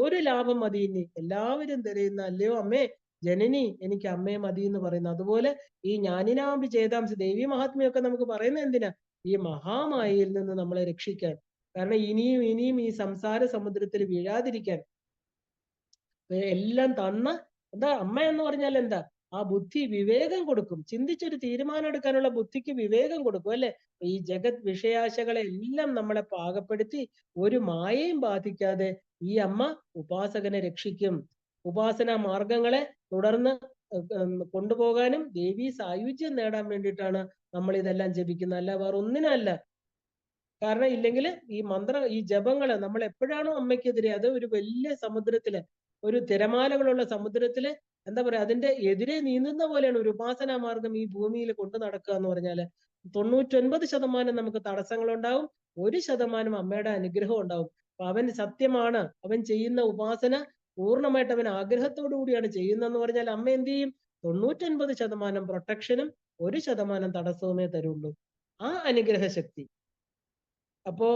ഒരു ലാഭം മതി, ഇനി എല്ലാവരും തിരയുന്ന അല്ലയോ അമ്മേ ജനനി, എനിക്ക് അമ്മയെ മതി എന്ന് പറയുന്നു. അതുപോലെ ഈ ജ്ഞാനിനാമ്പി ചേതാംശ ദേവി മഹാത്മ്യമൊക്കെ നമുക്ക് പറയുന്നത് എന്തിനാ? ഈ മഹാമായയിൽ നിന്ന് നമ്മളെ രക്ഷിക്കാൻ. കാരണം ഇനിയും ഇനിയും ഈ സംസാര സമുദ്രത്തിൽ വീഴാതിരിക്കാൻ എല്ലാം തന്ന എന്താ അമ്മ എന്ന് പറഞ്ഞാൽ എന്താ? ആ ബുദ്ധി വിവേകം കൊടുക്കും. ചിന്തിച്ചൊരു തീരുമാനം എടുക്കാനുള്ള ബുദ്ധിക്ക് വിവേകം കൊടുക്കും, അല്ലെ? ഈ ജഗത് വിഷയാശകളെ എല്ലാം നമ്മളെ പാകപ്പെടുത്തി ഒരു മായയും ബാധിക്കാതെ ഈ അമ്മ ഉപാസകനെ രക്ഷിക്കും. ഉപാസന മാർഗങ്ങളെ തുടർന്ന് കൊണ്ടുപോകാനും ദേവി സായുജ്യം നേടാൻ വേണ്ടിയിട്ടാണ് നമ്മൾ ഇതെല്ലാം ജപിക്കുന്നത്, അല്ല വേറെ ഒന്നിനല്ല. കാരണം ഇല്ലെങ്കിൽ ഈ ജപങ്ങള് നമ്മൾ എപ്പോഴാണോ അമ്മയ്ക്കെതിരെ, അത് ഒരു വലിയ സമുദ്രത്തില്, ഒരു തിരമാലകളുള്ള സമുദ്രത്തില് എന്താ പറയാ, അതിന്റെ എതിരെ നീന്തുന്ന പോലെയാണ് ഒരു ഉപാസനാ മാർഗം ഈ ഭൂമിയിൽ കൊണ്ടു നടക്കുക എന്ന് പറഞ്ഞാല്. 99% നമുക്ക് തടസ്സങ്ങളുണ്ടാവും, 1% അമ്മയുടെ അനുഗ്രഹം ഉണ്ടാവും. അപ്പൊ അവൻ സത്യമാണ്, അവൻ ചെയ്യുന്ന ഉപാസന പൂർണ്ണമായിട്ട് അവൻ ആഗ്രഹത്തോടു കൂടിയാണ് ചെയ്യുന്നതെന്ന് പറഞ്ഞാൽ അമ്മ എന്ത് ചെയ്യും? 99% പ്രൊട്ടക്ഷനും 1% തടസ്സവുമേ തരുള്ളൂ. ആ അനുഗ്രഹ ശക്തി. അപ്പോ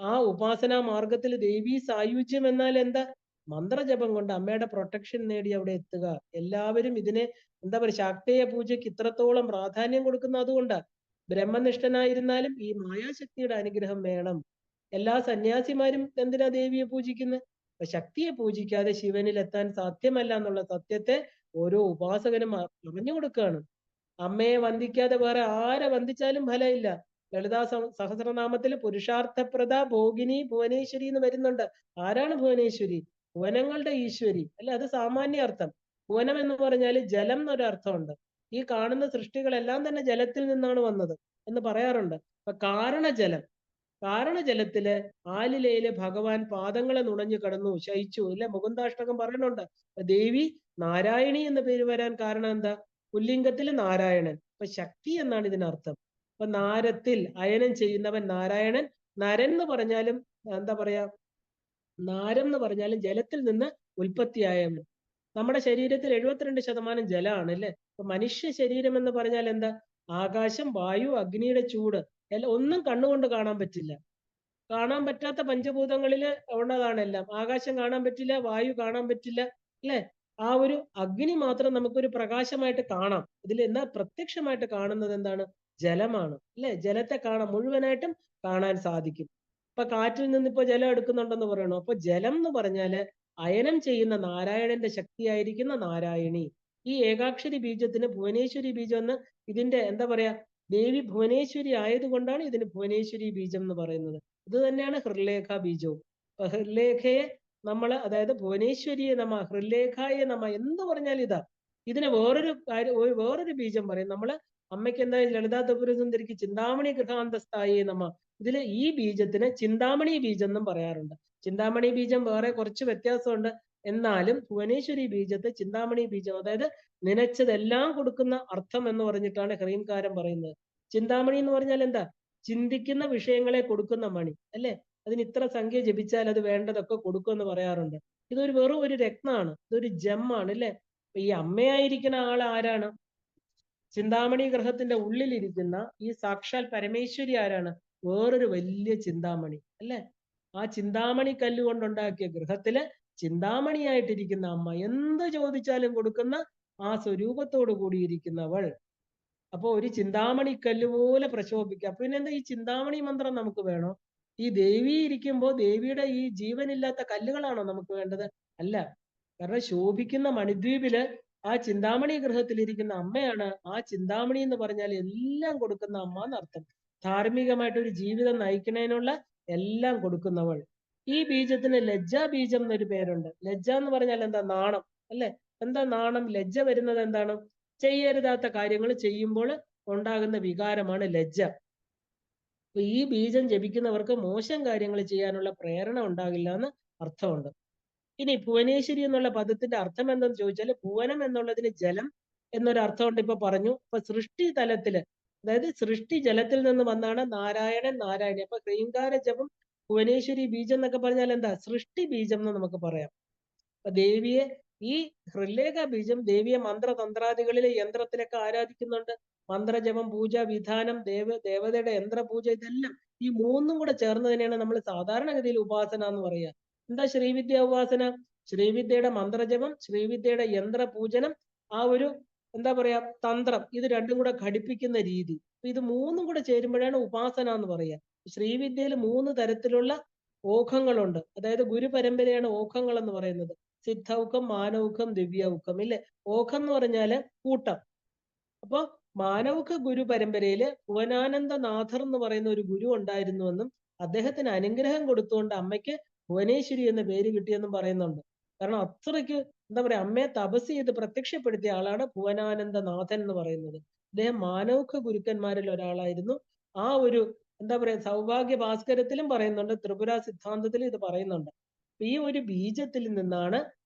ആ ഉപാസനാ മാർഗത്തിൽ ദേവീ സായുജ്യം എന്നാൽ എന്താ? മന്ത്രജപം കൊണ്ട് അമ്മയുടെ പ്രൊട്ടക്ഷൻ നേടി അവിടെ എത്തുക. എല്ലാവരും ഇതിനെ എന്താ പറയുക, ശാക്തേയ പൂജയ്ക്ക് ഇത്രത്തോളം പ്രാധാന്യം കൊടുക്കുന്ന അതുകൊണ്ടാ. ബ്രഹ്മനിഷ്ഠനായിരുന്നാലും ഈ മായാശക്തിയുടെ അനുഗ്രഹം വേണം. എല്ലാ സന്യാസിമാരും എന്തിനാ ദേവിയെ പൂജിക്കുന്നത്? അപ്പൊ ശക്തിയെ പൂജിക്കാതെ ശിവനിൽ എത്താൻ സാധ്യമല്ല എന്നുള്ള സത്യത്തെ ഓരോ ഉപാസകനും പറഞ്ഞു കൊടുക്കുകയാണ്. അമ്മയെ വന്ദിക്കാതെ വേറെ ആരെ വന്ദിച്ചാലും ഫലമില്ല. ലളിതാ സഹസ്രനാമത്തിൽ പുരുഷാർത്ഥപ്രദ ഭോഗിനി ഭുവനേശ്വരി എന്ന് വരുന്നുണ്ട്. ആരാണ് ഭുവനേശ്വരി? ഭുവനങ്ങളുടെ ഈശ്വരി അല്ലെ. അത് സാമാന്യ അർത്ഥം. ഭുവനം എന്ന് പറഞ്ഞാൽ ജലം എന്നൊരർത്ഥമുണ്ട്. ഈ കാണുന്ന സൃഷ്ടികളെല്ലാം തന്നെ ജലത്തിൽ നിന്നാണ് വന്നത് എന്ന് പറയാറുണ്ട്. അപ്പൊ കാരണജലത്തില് ആലിലയില് ഭഗവാൻ പാദങ്ങളെ നുണഞ്ഞു കടന്നു ശയിച്ചു ഇല്ലെ. മുകുന്ദാഷ്ടകം പറയുന്നുണ്ട്. ദേവി നാരായണി എന്ന പേര് വരാൻ കാരണം എന്താ? പുല്ലിംഗത്തില് നാരായണൻ. അപ്പൊ ശക്തി എന്നാണ് ഇതിനർത്ഥം. അപ്പൊ നാരത്തിൽ അയനം ചെയ്യുന്നവൻ നാരായണൻ. നരൻ എന്ന് പറഞ്ഞാലും എന്താ പറയാ, നാരം എന്ന് പറഞ്ഞാലും ജലത്തിൽ നിന്ന് ഉൽപ്പത്തിയായവൻ. നമ്മുടെ ശരീരത്തിൽ 72% ജലമാണ് അല്ലെ. അപ്പൊ മനുഷ്യ ശരീരം എന്ന് പറഞ്ഞാൽ എന്താ? ആകാശം, വായു, അഗ്നിയുടെ ചൂട് എല്ലാം ഒന്നും കണ്ണുകൊണ്ട് കാണാൻ പറ്റില്ല. കാണാൻ പറ്റാത്ത പഞ്ചഭൂതങ്ങളില് ഉള്ളതാണ് എല്ലാം. ആകാശം കാണാൻ പറ്റില്ല, വായു കാണാൻ പറ്റില്ല അല്ലെ. ആ ഒരു അഗ്നി മാത്രം നമുക്കൊരു പ്രകാശമായിട്ട് കാണാം. ഇതിൽ എന്താ പ്രത്യക്ഷമായിട്ട് കാണുന്നത്? എന്താണ്? ജലമാണ് അല്ലെ. ജലത്തെ കാണാൻ മുഴുവനായിട്ടും കാണാൻ സാധിക്കും. ഇപ്പൊ കാറ്റിൽ നിന്ന് ഇപ്പൊ ജലം എടുക്കുന്നുണ്ടെന്ന് പറയണു. അപ്പൊ ജലം എന്ന് പറഞ്ഞാല് അയനം ചെയ്യുന്ന നാരായണന്റെ ശക്തിയായിരിക്കുന്ന നാരായണി. ഈ ഏകാക്ഷരി ബീജത്തിന് ഭുവനേശ്വരി ബീജം എന്ന് ഇതിന്റെ എന്താ പറയാ, ദേവി ഭുവനേശ്വരി ആയതുകൊണ്ടാണ് ഇതിന് ഭുവനേശ്വരി ബീജം എന്ന് പറയുന്നത്. ഇത് തന്നെയാണ് ഹൃലേഖ ബീജവും. അപ്പൊ ഹൃലേഖയെ നമ്മൾ, അതായത് ഭുവനേശ്വരിയെ നമ, ഹൃലേഖയെ നമ എന്ന് പറഞ്ഞാൽ ഇതാ. ഇതിന് വേറൊരു കാര്യം, വേറൊരു ബീജം പറയും നമ്മള്. അമ്മയ്ക്ക് എന്താ ലളിതാ ത്രിപുരസുന്ദരിക്ക് ചിന്താമണി ഗൃഹാന്തസ്ഥായേ നമ. ഇതില് ഈ ബീജത്തിന് ചിന്താമണി ബീജം എന്നും പറയാറുണ്ട്. ചിന്താമണി ബീജം വേറെ കുറച്ച് വ്യത്യാസമുണ്ട്. എന്നാലും ഭുവനേശ്വരി ബീജത്തെ ചിന്താമണി ബീജം, അതായത് നനച്ചതെല്ലാം കൊടുക്കുന്ന അർത്ഥം എന്ന് പറഞ്ഞിട്ടാണ് ഹ്രീംകാരം പറയുന്നത്. ചിന്താമണി എന്ന് പറഞ്ഞാൽ എന്താ? ചിന്തിക്കുന്ന വിഷയങ്ങളെ കൊടുക്കുന്ന മണി അല്ലെ. അതിന് ഇത്ര സംഖ്യ ജപിച്ചാൽ അത് വേണ്ടതൊക്കെ കൊടുക്കുമെന്ന് പറയാറുണ്ട്. ഇതൊരു വെറും ഒരു രത്നമാണ്, ഇതൊരു ജമ്മാണ് അല്ലെ. അപ്പൊ ഈ അമ്മയായിരിക്കുന്ന ആൾ ആരാണ്? ചിന്താമണി ഗ്രഹത്തിന്റെ ഉള്ളിലിരിക്കുന്ന ഈ സാക്ഷാൽ പരമേശ്വരി ആരാണ്? വേറൊരു വലിയ ചിന്താമണി അല്ലെ. ആ ചിന്താമണി കല്ലുകൊണ്ടുണ്ടാക്കിയ ഗൃഹത്തില് ചിന്താമണിയായിട്ടിരിക്കുന്ന അമ്മ എന്ത് ചോദിച്ചാലും കൊടുക്കുന്ന ആ സ്വരൂപത്തോടു കൂടിയിരിക്കുന്നവൾ. അപ്പൊ ഒരു ചിന്താമണി കല്ല് പോലെ പ്രശോഭിക്കുക. പിന്നെന്താ ഈ ചിന്താമണി മന്ത്രം നമുക്ക് വേണോ? ഈ ദേവി ഇരിക്കുമ്പോ ദേവിയുടെ ഈ ജീവനില്ലാത്ത കല്ലുകളാണോ നമുക്ക് വേണ്ടത്? അല്ല. കാരണം ശോഭിക്കുന്ന മണിദ്വീപില് ആ ചിന്താമണി ഗൃഹത്തിലിരിക്കുന്ന അമ്മയാണ്. ആ ചിന്താമണി എന്ന് പറഞ്ഞാൽ എല്ലാം കൊടുക്കുന്ന അമ്മ എന്നർത്ഥം. ധാർമ്മികമായിട്ട് ഒരു ജീവിതം നയിക്കുന്നതിനുള്ള എല്ലാം കൊടുക്കുന്നവൾ. ഈ ബീജത്തിന് ലജ്ജാ ബീജം എന്നൊരു പേരുണ്ട്. ലജ്ജ എന്ന് പറഞ്ഞാൽ എന്താ? നാണം അല്ലെ. എന്താ നാണം? ലജ്ജ വരുന്നത് എന്താണ്? ചെയ്യരുതാത്ത കാര്യങ്ങൾ ചെയ്യുമ്പോൾ ഉണ്ടാകുന്ന വികാരമാണ് ലജ്ജ. അപ്പൊ ഈ ബീജം ജപിക്കുന്നവർക്ക് മോശം കാര്യങ്ങൾ ചെയ്യാനുള്ള പ്രേരണ ഉണ്ടാകില്ല എന്ന് അർത്ഥമുണ്ട്. ഇനി ഭുവനേശ്വരി എന്നുള്ള പദത്തിന്റെ അർത്ഥം എന്തെന്ന് ചോദിച്ചാൽ, ഭുവനം എന്നുള്ളതിന് ജലം എന്നൊരു അർത്ഥമുണ്ട്. ഇപ്പൊ പറഞ്ഞു. അപ്പൊ സൃഷ്ടി തലത്തില്, അതായത് സൃഷ്ടി ജലത്തിൽ നിന്ന് വന്നാണ് നാരായണൻ നാരായണി. അപ്പൊ ഹ്രീങ്കാര ജപം ഭുവനേശ്വരി ബീജം എന്നൊക്കെ പറഞ്ഞാൽ എന്താ? സൃഷ്ടി ബീജം എന്ന് നമുക്ക് പറയാം. അപ്പൊ ദേവിയെ, ഈ ഹൃലേഖ ബീജം ദേവിയെ മന്ത്രതന്ത്രാദികളിലെ യന്ത്രത്തിലൊക്കെ ആരാധിക്കുന്നുണ്ട്. മന്ത്രജപം, പൂജ, വിധാനം, ദേവതയുടെ യന്ത്രപൂജ, ഇതെല്ലാം ഈ മൂന്നും കൂടെ ചേർന്നതിനെയാണ് നമ്മൾ സാധാരണഗതിയിൽ ഉപാസന എന്ന് പറയുക. എന്താ ശ്രീവിദ്യ ഉപാസന? ശ്രീവിദ്യയുടെ മന്ത്രജപം, ശ്രീവിദ്യയുടെ യന്ത്രപൂജനം, ആ ഒരു എന്താ പറയാ തന്ത്രം, ഇത് രണ്ടും കൂടെ ഘടിപ്പിക്കുന്ന രീതി. ഇത് മൂന്നും കൂടെ ചേരുമ്പോഴാണ് ഉപാസന എന്ന് പറയുക. ശ്രീവിദ്യയിൽ 3 തരത്തിലുള്ള ഓഘങ്ങളുണ്ട്. അതായത് ഗുരുപരമ്പരയാണ് ഓഘങ്ങൾ എന്ന് പറയുന്നത്. സിദ്ധൗഖം, മാനൗഖം, ദിവ്യൗഖം ഇല്ലേ. ഓഘം എന്ന് പറഞ്ഞാല് കൂട്ടം. അപ്പൊ മാനൗഖ ഗുരു പരമ്പരയില് ഭുവനാനന്ദനാഥർ എന്ന് പറയുന്ന ഒരു ഗുരു ഉണ്ടായിരുന്നുവെന്നും അദ്ദേഹത്തിന് അനുഗ്രഹം കൊടുത്തുകൊണ്ട് അമ്മയ്ക്ക് ഭുവനേശ്വരി എന്ന പേര് കിട്ടിയെന്നും പറയുന്നുണ്ട്. കാരണം അത്രയ്ക്ക് എന്താ പറയാ, അമ്മയെ തപസ് ചെയ്ത് പ്രത്യക്ഷപ്പെടുത്തിയ ആളാണ് ഭുവനാനന്ദനാഥൻ എന്ന് പറയുന്നത്. അദ്ദേഹം മാനൗഖ ഗുരുക്കന്മാരിൽ ഒരാളായിരുന്നു. ആ ഒരു എന്താ പറയാ സൗഭാഗ്യ ഭാസ്കരത്തിലും പറയുന്നുണ്ട്, ത്രിപുര സിദ്ധാന്തത്തിൽ ഇത് പറയുന്നുണ്ട്. ഈ ഒരു ബീജത്തിൽ നിന്നാണ്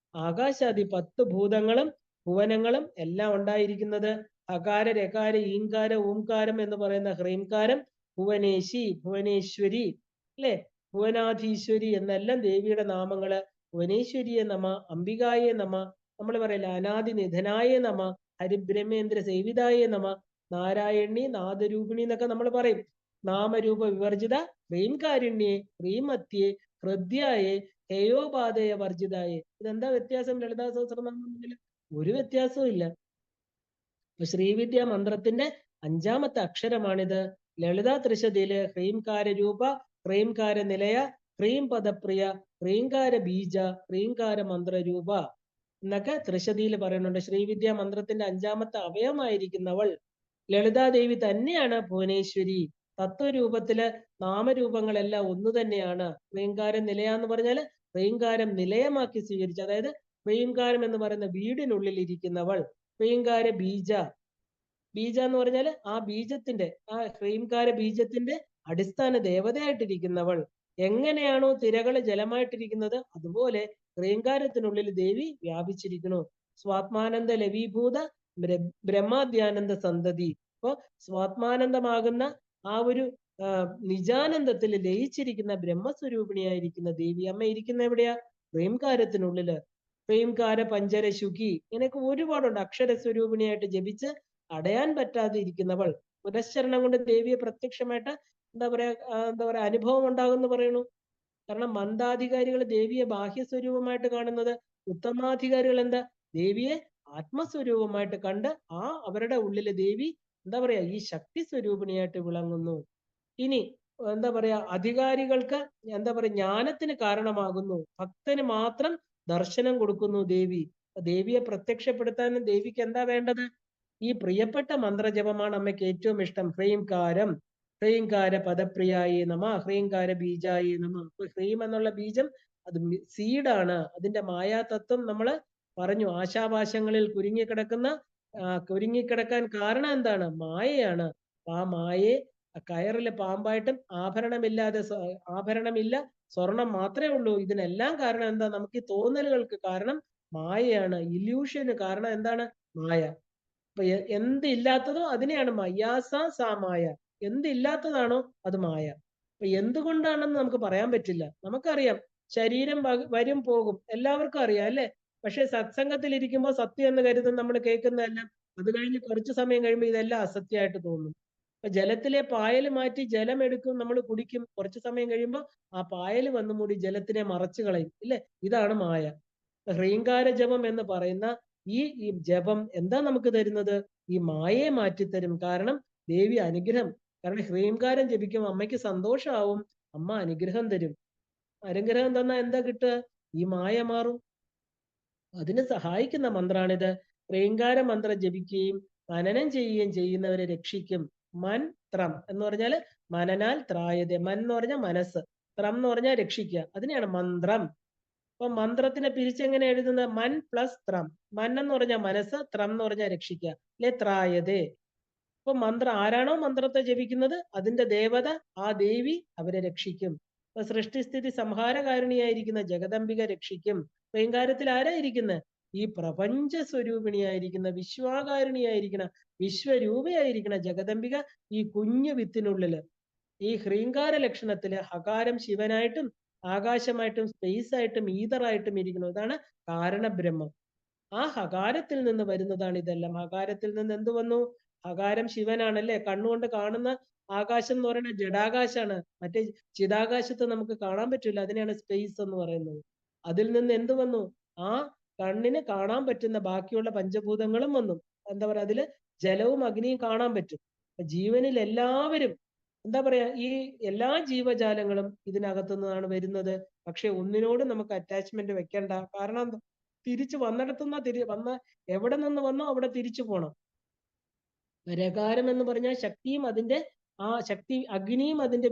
ആകാശാദി 10 ഭൂതങ്ങളും ഭുവനങ്ങളും എല്ലാം ഉണ്ടായിരിക്കുന്നത്. ഹകാര, രകാര, ഈങ്കാര, ഓംകാരം എന്ന് പറയുന്ന ഹ്രീംകാരം, ഭുവനേശി, ഭുവനേശ്വരി അല്ലെ, ഭുവനാധീശ്വരി എന്നെല്ലാം ദേവിയുടെ നാമങ്ങള്. ഭുവനേശ്വരിയെ നമ, അംബികായെ നമ, നമ്മൾ പറയില്ല അനാദി നിധനായ നമ, ഹരിബ്രഹ്മേന്ദ്ര സേവിതായ നമ, നാരായണി നാദരൂപിണി എന്നൊക്കെ നമ്മൾ പറയും. നാമരൂപ വിവർജിത ഹ്രീംകാരുണ്യേ ഹ്രീമത്യേ ഹൃദ്യായേ ഹേയോപാതയ വർജിതായേ. ഇതെന്താ വ്യത്യാസം ലളിതാ സഹസ്രനാമത്തിൽ? ഒരു വ്യത്യാസവും ഇല്ല. ശ്രീവിദ്യ മന്ത്രത്തിന്റെ 5ാമത്തെ അക്ഷരമാണിത്. ലളിതാ ത്രിശതിയില് ഹ്രീംകാര രൂപ, ഹ്രീംകാര നിലയ, ഹ്രീം പദപ്രിയ, ഹ്രീംകാര ബീജ, ഹ്രീംകാര മന്ത്രരൂപ എന്നൊക്കെ ത്രിശതിയിൽ പറയുന്നുണ്ട്. ശ്രീവിദ്യ മന്ത്രത്തിന്റെ 5ാമത്തെ അവയവമായിരിക്കുന്നവൾ ലളിതാദേവി തന്നെയാണ് ഭുവനേശ്വരി. തത്വരൂപത്തില് നാമരൂപങ്ങളെല്ലാം ഒന്ന് തന്നെയാണ്. ഹ്രീംകാരം നിലയ എന്ന് പറഞ്ഞാല് ഹ്രീംകാരം നിലയമാക്കി സ്വീകരിച്ചു. അതായത് ഹ്രീംകാരം എന്ന് പറയുന്ന വീടിനുള്ളിൽ ഇരിക്കുന്നവൾ. ഹ്രീംകാര ബീജ, ബീജ എന്ന് പറഞ്ഞാൽ ആ ബീജത്തിന്റെ, ആ ഹ്രീംകാര ബീജത്തിന്റെ അടിസ്ഥാന ദേവതയായിട്ടിരിക്കുന്നവൾ. എങ്ങനെയാണോ തിരകള് ജലമായിട്ടിരിക്കുന്നത് അതുപോലെ ഹ്രീംകാരത്തിനുള്ളിൽ ദേവി വ്യാപിച്ചിരിക്കുന്നു. സ്വാത്മാനന്ദ ലവീഭൂത ബ്രഹ്മാദ്യാനന്ദ സന്തതി. അപ്പോ സ്വാത്മാനന്ദമാകുന്ന ആ ഒരു നിജാനന്ദത്തിൽ ലയിച്ചിരിക്കുന്ന ബ്രഹ്മസ്വരൂപിണിയായിരിക്കുന്ന ദേവി അമ്മ ഇരിക്കുന്ന എവിടെയാ? ഹ്രീംകാരത്തിനുള്ളില്. ഹ്രീംകാര പഞ്ചര ശുഖി, ഇങ്ങനെയൊക്കെ ഒരുപാടുണ്ട്. അക്ഷരസ്വരൂപിണിയായിട്ട് ജപിച്ച് അടയാൻ പറ്റാതെ ഇരിക്കുന്നവൾ. പുനശ്ചരണം കൊണ്ട് ദേവിയെ പ്രത്യക്ഷമായിട്ട് എന്താ പറയാ അനുഭവം ഉണ്ടാകുമെന്ന് പറയുന്നു. കാരണം മന്ദാധികാരികൾ ദേവിയെ ബാഹ്യസ്വരൂപമായിട്ട് കാണുന്നത്, ഉത്തമാധികാരികൾ എന്താ ദേവിയെ ആത്മസ്വരൂപമായിട്ട് കണ്ട് അവരുടെ ഉള്ളിലെ ദേവി എന്താ പറയാ ഈ ശക്തി സ്വരൂപിണിയായിട്ട് വിളങ്ങുന്നു. ഇനി എന്താ പറയാ അധികാരികൾക്ക് എന്താ പറയാ ജ്ഞാനത്തിന് കാരണമാകുന്നു. ഭക്തന് മാത്രം ദർശനം കൊടുക്കുന്നു ദേവി. ദേവിയെ പ്രത്യക്ഷപ്പെടുത്താനും ദേവിക്ക് എന്താ വേണ്ടത്? ഈ പ്രിയപ്പെട്ട മന്ത്രജപമാണ് അമ്മയ്ക്ക് ഏറ്റവും ഇഷ്ടം. ഹ്രീംകാരം, ഹ്രീംകാര പദപ്രിയായി നമ, ഹ്രീംകാര ബീജായി നമ. അപ്പൊ ഹ്രീം എന്നുള്ള ബീജം അത് സീഡാണ്. അതിന്റെ മായാതത്വം നമ്മൾ പറഞ്ഞു. ആശാപാശങ്ങളിൽ കുരുങ്ങിക്കിടക്കാൻ കാരണം എന്താണ്? മായയാണ്. ആ മായയെ കയറിലെ പാമ്പായിട്ടും ആഭരണമില്ല, സ്വർണം മാത്രമേ ഉള്ളൂ. ഇതിനെല്ലാം കാരണം എന്താ? നമുക്ക് ഈ തോന്നലുകൾക്ക് കാരണം മായയാണ്. ഇല്യൂഷന് കാരണം എന്താണ്? മായ. അപ്പൊ എന്തില്ലാത്തതോ അതിനെയാണ് മയ്യാസ സാമായ. എന്തില്ലാത്തതാണോ അത് മായ. അപ്പൊ എന്തുകൊണ്ടാണെന്ന് നമുക്ക് പറയാൻ പറ്റില്ല. നമുക്കറിയാം ശരീരം വരും പോകും, എല്ലാവർക്കും അറിയാം അല്ലെ? പക്ഷെ സത്സംഗത്തിൽ ഇരിക്കുമ്പോൾ സത്യം എന്ന് കരുതും നമ്മൾ കേൾക്കുന്നതെല്ലാം. അത് കഴിഞ്ഞ് കുറച്ചു സമയം കഴിയുമ്പോൾ ഇതെല്ലാം അസത്യമായിട്ട് തോന്നും. അപ്പൊ ജലത്തിലെ പായൽ മാറ്റി ജലം എടുക്കും, നമ്മൾ കുടിക്കും. കുറച്ചു സമയം കഴിയുമ്പോൾ ആ പായൽ വന്നു മൂടി ജലത്തിനെ മറച്ചു കളയും ഇല്ലേ? ഇതാണ് മായ. ഹ്രീംകാര ജപം എന്ന് പറയുന്ന ഈ ജപം എന്താ നമുക്ക് തരുന്നത്? ഈ മായയെ മാറ്റിത്തരും. കാരണം ദേവി അനുഗ്രഹം. കാരണം ഹ്രീംകാരം ജപിക്കും, അമ്മയ്ക്ക് സന്തോഷമാവും, അമ്മ അനുഗ്രഹം തരും. അനുഗ്രഹം തന്നാൽ എന്താ കിട്ടുക? ഈ മായ മാറും. അതിന് സഹായിക്കുന്ന മന്ത്രാണിത്. ഹ്രീംകാര മന്ത്രം ജപിക്കുകയും മനനം ചെയ്യുകയും ചെയ്യുന്നവരെ രക്ഷിക്കും. മന്ത്രം എന്ന് പറഞ്ഞാൽ മനനാൽ ത്രായത. മൻ എന്ന് പറഞ്ഞാൽ മനസ്സ്, ത്രം എന്ന് പറഞ്ഞാൽ രക്ഷിക്കുക. അതിനെയാണ് മന്ത്രം. അപ്പൊ മന്ത്രത്തിനെ പിരിച്ചെങ്ങനെ എഴുതുന്നത്? മൻ പ്ലസ് ത്രം. മൻ എന്ന് പറഞ്ഞാൽ മനസ്സ്, ത്രം എന്ന് പറഞ്ഞാൽ രക്ഷിക്കുക അല്ലെ? ത്രായതേ. അപ്പൊ ആരാണോ മന്ത്രത്തെ ജപിക്കുന്നത് അതിന്റെ ദേവത, ആ ദേവി അവരെ രക്ഷിക്കും. അപ്പൊ സൃഷ്ടിസ്ഥിതി സംഹാരകാരിണിയായിരിക്കുന്ന ജഗദംബിക രക്ഷിക്കും. ഹ്രീംകാരത്തിൽ ആരായിരിക്കുന്നത്? ഈ പ്രപഞ്ച സ്വരൂപിണിയായിരിക്കുന്ന, വിശ്വാകാരിണിയായിരിക്കുന്ന, വിശ്വരൂപയായിരിക്കുന്ന ജഗദംബിക ഈ കുഞ്ഞു വിത്തിനുള്ളില് ഈ ഹ്രീംകാര ലക്ഷണത്തില് ഹകാരം ശിവനായിട്ടും ആകാശമായിട്ടും സ്പേസ് ആയിട്ടും ഈതറായിട്ടും ഇരിക്കുന്നു. ഇതാണ് കാരണബ്രഹ്മം. ആ ഹകാരത്തിൽ നിന്ന് വരുന്നതാണ് ഇതെല്ലാം. ഹകാരത്തിൽ നിന്ന് എന്ത് വന്നു? ഹകാരം ശിവനാണല്ലേ? കണ്ണുകൊണ്ട് കാണുന്ന ആകാശം എന്ന് പറയുന്നത് ജഡാകാശാണ്. മറ്റേ ചിതാകാശത്ത് നമുക്ക് കാണാൻ പറ്റില്ല. അതിനെയാണ് സ്പേസ് എന്ന് പറയുന്നത്. അതിൽ നിന്ന് എന്ത് വന്നു? ആ കണ്ണിന് കാണാൻ പറ്റുന്ന ബാക്കിയുള്ള പഞ്ചഭൂതങ്ങളും വന്നു. എന്താ പറയാ, അതില് ജലവും അഗ്നിയും കാണാൻ പറ്റും. ജീവനിൽ എല്ലാവരും എന്താ പറയാ, ഈ എല്ലാ ജീവജാലങ്ങളും ഇതിനകത്തു നിന്നാണ് വരുന്നത്. പക്ഷെ ഒന്നിനോടും നമുക്ക് അറ്റാച്ച്മെന്റ് വെക്കണ്ട. കാരണം തിരിച്ചു വന്ന എവിടെ നിന്ന് വന്നോ അവിടെ തിരിച്ചു പോണം. രകാരം എന്ന് പറഞ്ഞാൽ ശക്തിയും അതിന്റെ ആ ശക്തി, അഗ്നിയും അതിന്റെ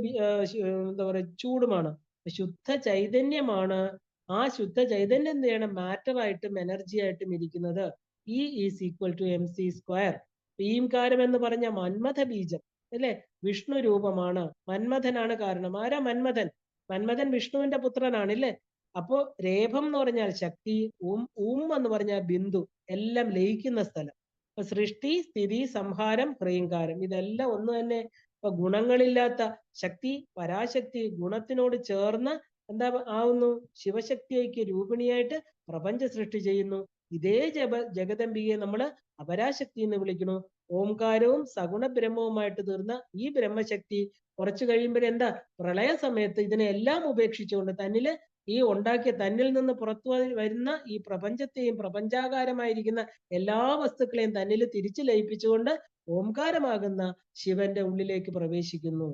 എന്താ പറയാ ചൂടുമാണ്. ശുദ്ധ ചൈതന്യമാണ്. ആ ശുദ്ധ ചൈതന്യം എന്താണ്? മാറ്റർ ആയിട്ടും എനർജി ആയിട്ടും ഇരിക്കുന്നത്. E is equal to mc². ഈംകാരം എന്ന് പറഞ്ഞ മന്മഥ ബീജം അല്ലെ? വിഷ്ണു രൂപമാണ്. മന്മഥനാണ് കാരണം. ആരാ മന്മഥൻ? മന്മഥൻ വിഷ്ണുവിന്റെ പുത്രനാണ് ഇല്ലേ? അപ്പോ രേഭം എന്ന് പറഞ്ഞാൽ ശക്തി, എന്ന് പറഞ്ഞാൽ ബിന്ദു, എല്ലാം ലയിക്കുന്ന സ്ഥലം. അപ്പൊ സൃഷ്ടി, സ്ഥിതി, സംഹാരം, ഹ്രീംകാരം ഇതെല്ലാം ഒന്ന് തന്നെ. ഇപ്പൊ ഗുണങ്ങളില്ലാത്ത ശക്തി, പരാശക്തി ഗുണത്തിനോട് ചേർന്ന് എന്താ ആവുന്നു? ശിവശക്തിയേക്ക് രൂപിണിയായിട്ട് പ്രപഞ്ച സൃഷ്ടി ചെയ്യുന്നു. ഇതേ ജഗദംബികയെ നമ്മൾ അപരാശക്തി എന്ന് വിളിക്കുന്നു. ഓംകാരവും സഗുണ ബ്രഹ്മവുമായിട്ട് തീർന്ന ഈ ബ്രഹ്മശക്തി കുറച്ചു കഴിയുമ്പോൾ എന്താ, പ്രളയ സമയത്ത് ഇതിനെല്ലാം ഉപേക്ഷിച്ചുകൊണ്ട് തന്നില് ഈ ഉണ്ടാക്കിയ തന്നിൽ നിന്ന് പുറത്തു വരുന്ന ഈ പ്രപഞ്ചത്തെയും പ്രപഞ്ചാകാരമായിരിക്കുന്ന എല്ലാ വസ്തുക്കളെയും തന്നിൽ തിരിച്ചു ലയിപ്പിച്ചുകൊണ്ട് ഓംകാരമാകുന്ന ശിവന്റെ ഉള്ളിലേക്ക് പ്രവേശിക്കുന്നു.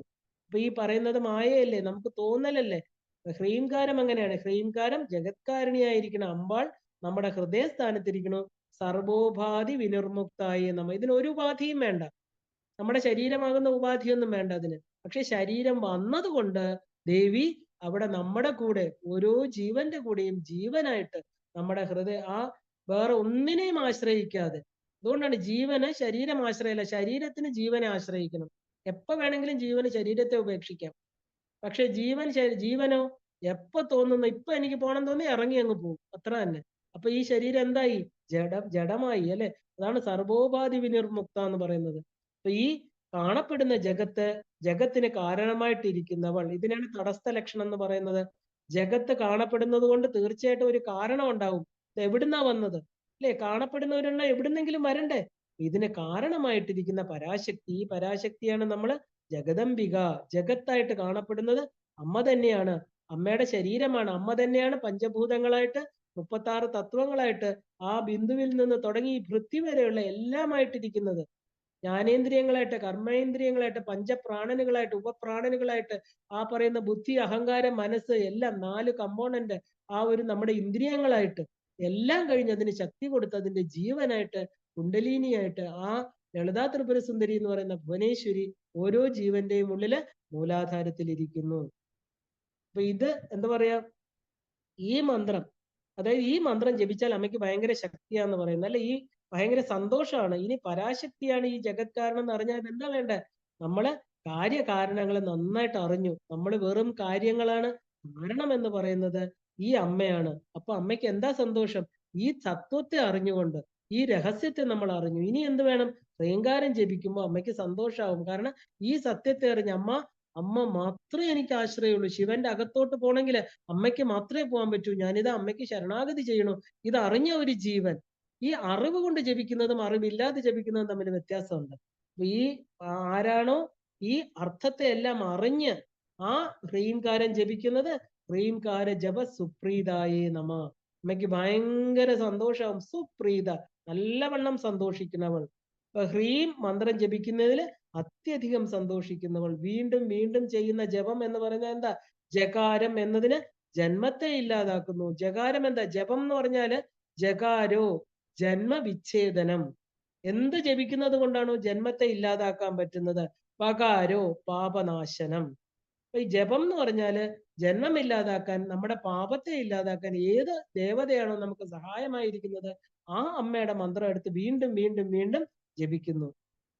അപ്പൊ ഈ പറയുന്നത് മായയല്ലേ, നമുക്ക് തോന്നലല്ലേ. ഹ്രീംകാരം അങ്ങനെയാണ്. ഹ്രീംകാരം ജഗത്കാരണിയായിരിക്കണം അമ്പാൾ നമ്മുടെ ഹൃദയസ്ഥാനത്തിരിക്കണു. സർവോപാധി വിനിർമുക്തായി നമ്മ, ഇതിനൊരു ഉപാധിയും വേണ്ട, നമ്മുടെ ശരീരമാകുന്ന ഉപാധിയൊന്നും വേണ്ട അതിന്. പക്ഷെ ശരീരം വന്നതുകൊണ്ട് ദേവി അവിടെ നമ്മുടെ കൂടെ ഓരോ ജീവന്റെ കൂടെയും ജീവനായിട്ട് നമ്മുടെ വേറെ ഒന്നിനെയും ആശ്രയിക്കാതെ, അതുകൊണ്ടാണ് ജീവന് ശരീരം ആശ്രയമല്ല, ശരീരത്തിന് ജീവനെ ആശ്രയിക്കണം. എപ്പോ വേണമെങ്കിലും ജീവന് ശരീരത്തെ ഉപേക്ഷിക്കാം. പക്ഷെ ജീവനോ എപ്പോ തോന്നുന്നു, ഇപ്പൊ എനിക്ക് പോണം തോന്നി ഇറങ്ങി അങ്ങ് പോകും, അത്ര തന്നെ. അപ്പൊ ഈ ശരീരം എന്തായി, ജഡമായി അല്ലെ. അതാണ് സർവോപാധി വിനിർമുക്ത എന്ന് പറയുന്നത്. അപ്പൊ ഈ കാണപ്പെടുന്ന ജഗത്തിന് കാരണമായിട്ടിരിക്കുന്നവൾ, ഇതിനാണ് തടസ്ഥ ലക്ഷണം എന്ന് പറയുന്നത്. ജഗത്ത് കാണപ്പെടുന്നത് കൊണ്ട് തീർച്ചയായിട്ടും ഒരു കാരണം ഉണ്ടാവും. എവിടുന്നാ വന്നത് അല്ലെ, കാണപ്പെടുന്നവരെണ്ണ എവിടുന്നെങ്കിലും വരണ്ടേ. ഇതിന് കാരണമായിട്ടിരിക്കുന്ന പരാശക്തി, ഈ പരാശക്തിയാണ് നമ്മള് ജഗദംബിക. ജഗത്തായിട്ട് കാണപ്പെടുന്നത് അമ്മ തന്നെയാണ്, അമ്മയുടെ ശരീരമാണ്. അമ്മ തന്നെയാണ് പഞ്ചഭൂതങ്ങളായിട്ട് 36 തത്വങ്ങളായിട്ട് ആ ബിന്ദുവിൽ നിന്ന് തുടങ്ങി ഈ പൃഥ്വി വരെയുള്ള എല്ലാമായിട്ടിരിക്കുന്നത്. ജ്ഞാനേന്ദ്രിയങ്ങളായിട്ട്, കർമ്മേന്ദ്രിയങ്ങളായിട്ട്, പഞ്ചപ്രാണനുകളായിട്ട്, ഉപപ്രാണനുകളായിട്ട്, ആ പറയുന്ന ബുദ്ധി, അഹങ്കാരം, മനസ്സ് എല്ലാം 4 കമ്പോണന്റ് ആ ഒരു നമ്മുടെ ഇന്ദ്രിയങ്ങളായിട്ട് എല്ലാം കഴിഞ്ഞ് അതിന് ശക്തി കൊടുത്ത് അതിന്റെ ജീവനായിട്ട് കുണ്ടലിനിയായിട്ട് ആ ലളിതാ ത്രിപുര സുന്ദരി എന്ന് പറയുന്ന ഭുവനേശ്വരി ഓരോ ജീവന്റെയും ഉള്ളില് മൂലാധാരത്തിൽ ഇരിക്കുന്നു. അപ്പൊ ഇത് എന്താ പറയാ, ഈ മന്ത്രം, അതായത് ഈ മന്ത്രം ജപിച്ചാൽ അമ്മയ്ക്ക് ഭയങ്കര ശക്തിയാന്ന് പറയുന്നത്, അല്ലെ, ഈ ഭയങ്കര സന്തോഷമാണ്. ഇനി പരാശക്തിയാണ് ഈ ജഗത് കാരണം എന്ന് അറിഞ്ഞാൽ എന്താ വേണ്ടേ, നമ്മള് കാര്യകാരണങ്ങൾ നന്നായിട്ട് അറിഞ്ഞു. നമ്മൾ വെറും കാര്യങ്ങളാണ്, കാരണം എന്ന് പറയുന്നത് ഈ അമ്മയാണ്. അപ്പൊ അമ്മയ്ക്ക് എന്താ സന്തോഷം, ഈ തത്വത്തെ അറിഞ്ഞുകൊണ്ട് ഈ രഹസ്യത്തെ നമ്മൾ അറിഞ്ഞു. ഇനി എന്ത് വേണം, ശ്രീങ്കാരം ജപിക്കുമ്പോൾ അമ്മയ്ക്ക് സന്തോഷാവും. കാരണം ഈ സത്യത്തെ അറിഞ്ഞ അമ്മ മാത്രമേ എനിക്ക് ആശ്രയമുള്ളൂ. ശിവന്റെ അകത്തോട്ട് പോകണമെങ്കിൽ അമ്മയ്ക്ക് മാത്രമേ പോകാൻ പറ്റൂ. ഞാനിത് അമ്മയ്ക്ക് ശരണാഗതി ചെയ്യണു. ഇത് അറിഞ്ഞ ഒരു ജീവൻ. ഈ അറിവ് കൊണ്ട് ജപിക്കുന്നതും അറിവില്ലാതെ ജപിക്കുന്നതും തമ്മിൽ വ്യത്യാസമുണ്ട്. ഈ ആരാണോ ഈ അർത്ഥത്തെ എല്ലാം അറിഞ്ഞ് ആ ഹ്രീംകാരം ജപിക്കുന്നത്, ഹ്രീംകാര ജപ സുപ്രീതായേ നമ, അമ്മയ്ക്ക് ഭയങ്കര സന്തോഷമാവും. സുപ്രീത, നല്ലവണ്ണം സന്തോഷിക്കുന്നവൾ. ഹ്രീം മന്ത്രം ജപിക്കുന്നതിൽ അത്യധികം സന്തോഷിക്കുന്നവൾ. വീണ്ടും വീണ്ടും ചെയ്യുന്ന ജപം എന്ന് പറഞ്ഞാൽ എന്താ, ജകാരം എന്നതിന് ജന്മത്തെ ഇല്ലാതാക്കുന്നു. ജകാരം എന്താ, ജപം എന്ന് പറഞ്ഞാല് ജകാരോ ജന്മവിച്ഛേദനം. എന്ത് ജപിക്കുന്നത് കൊണ്ടാണോ ജന്മത്തെ ഇല്ലാതാക്കാൻ പറ്റുന്നത്, പകാരോ പാപനാശനം. ഈ ജപം എന്ന് പറഞ്ഞാല് ജന്മം ഇല്ലാതാക്കാൻ, നമ്മുടെ പാപത്തെ ഇല്ലാതാക്കാൻ ഏത് ദേവതയാണോ നമുക്ക് സഹായമായിരിക്കുന്നത് ആ അമ്മയുടെ മന്ത്രം എടുത്ത് വീണ്ടും വീണ്ടും വീണ്ടും ജപിക്കുന്നു.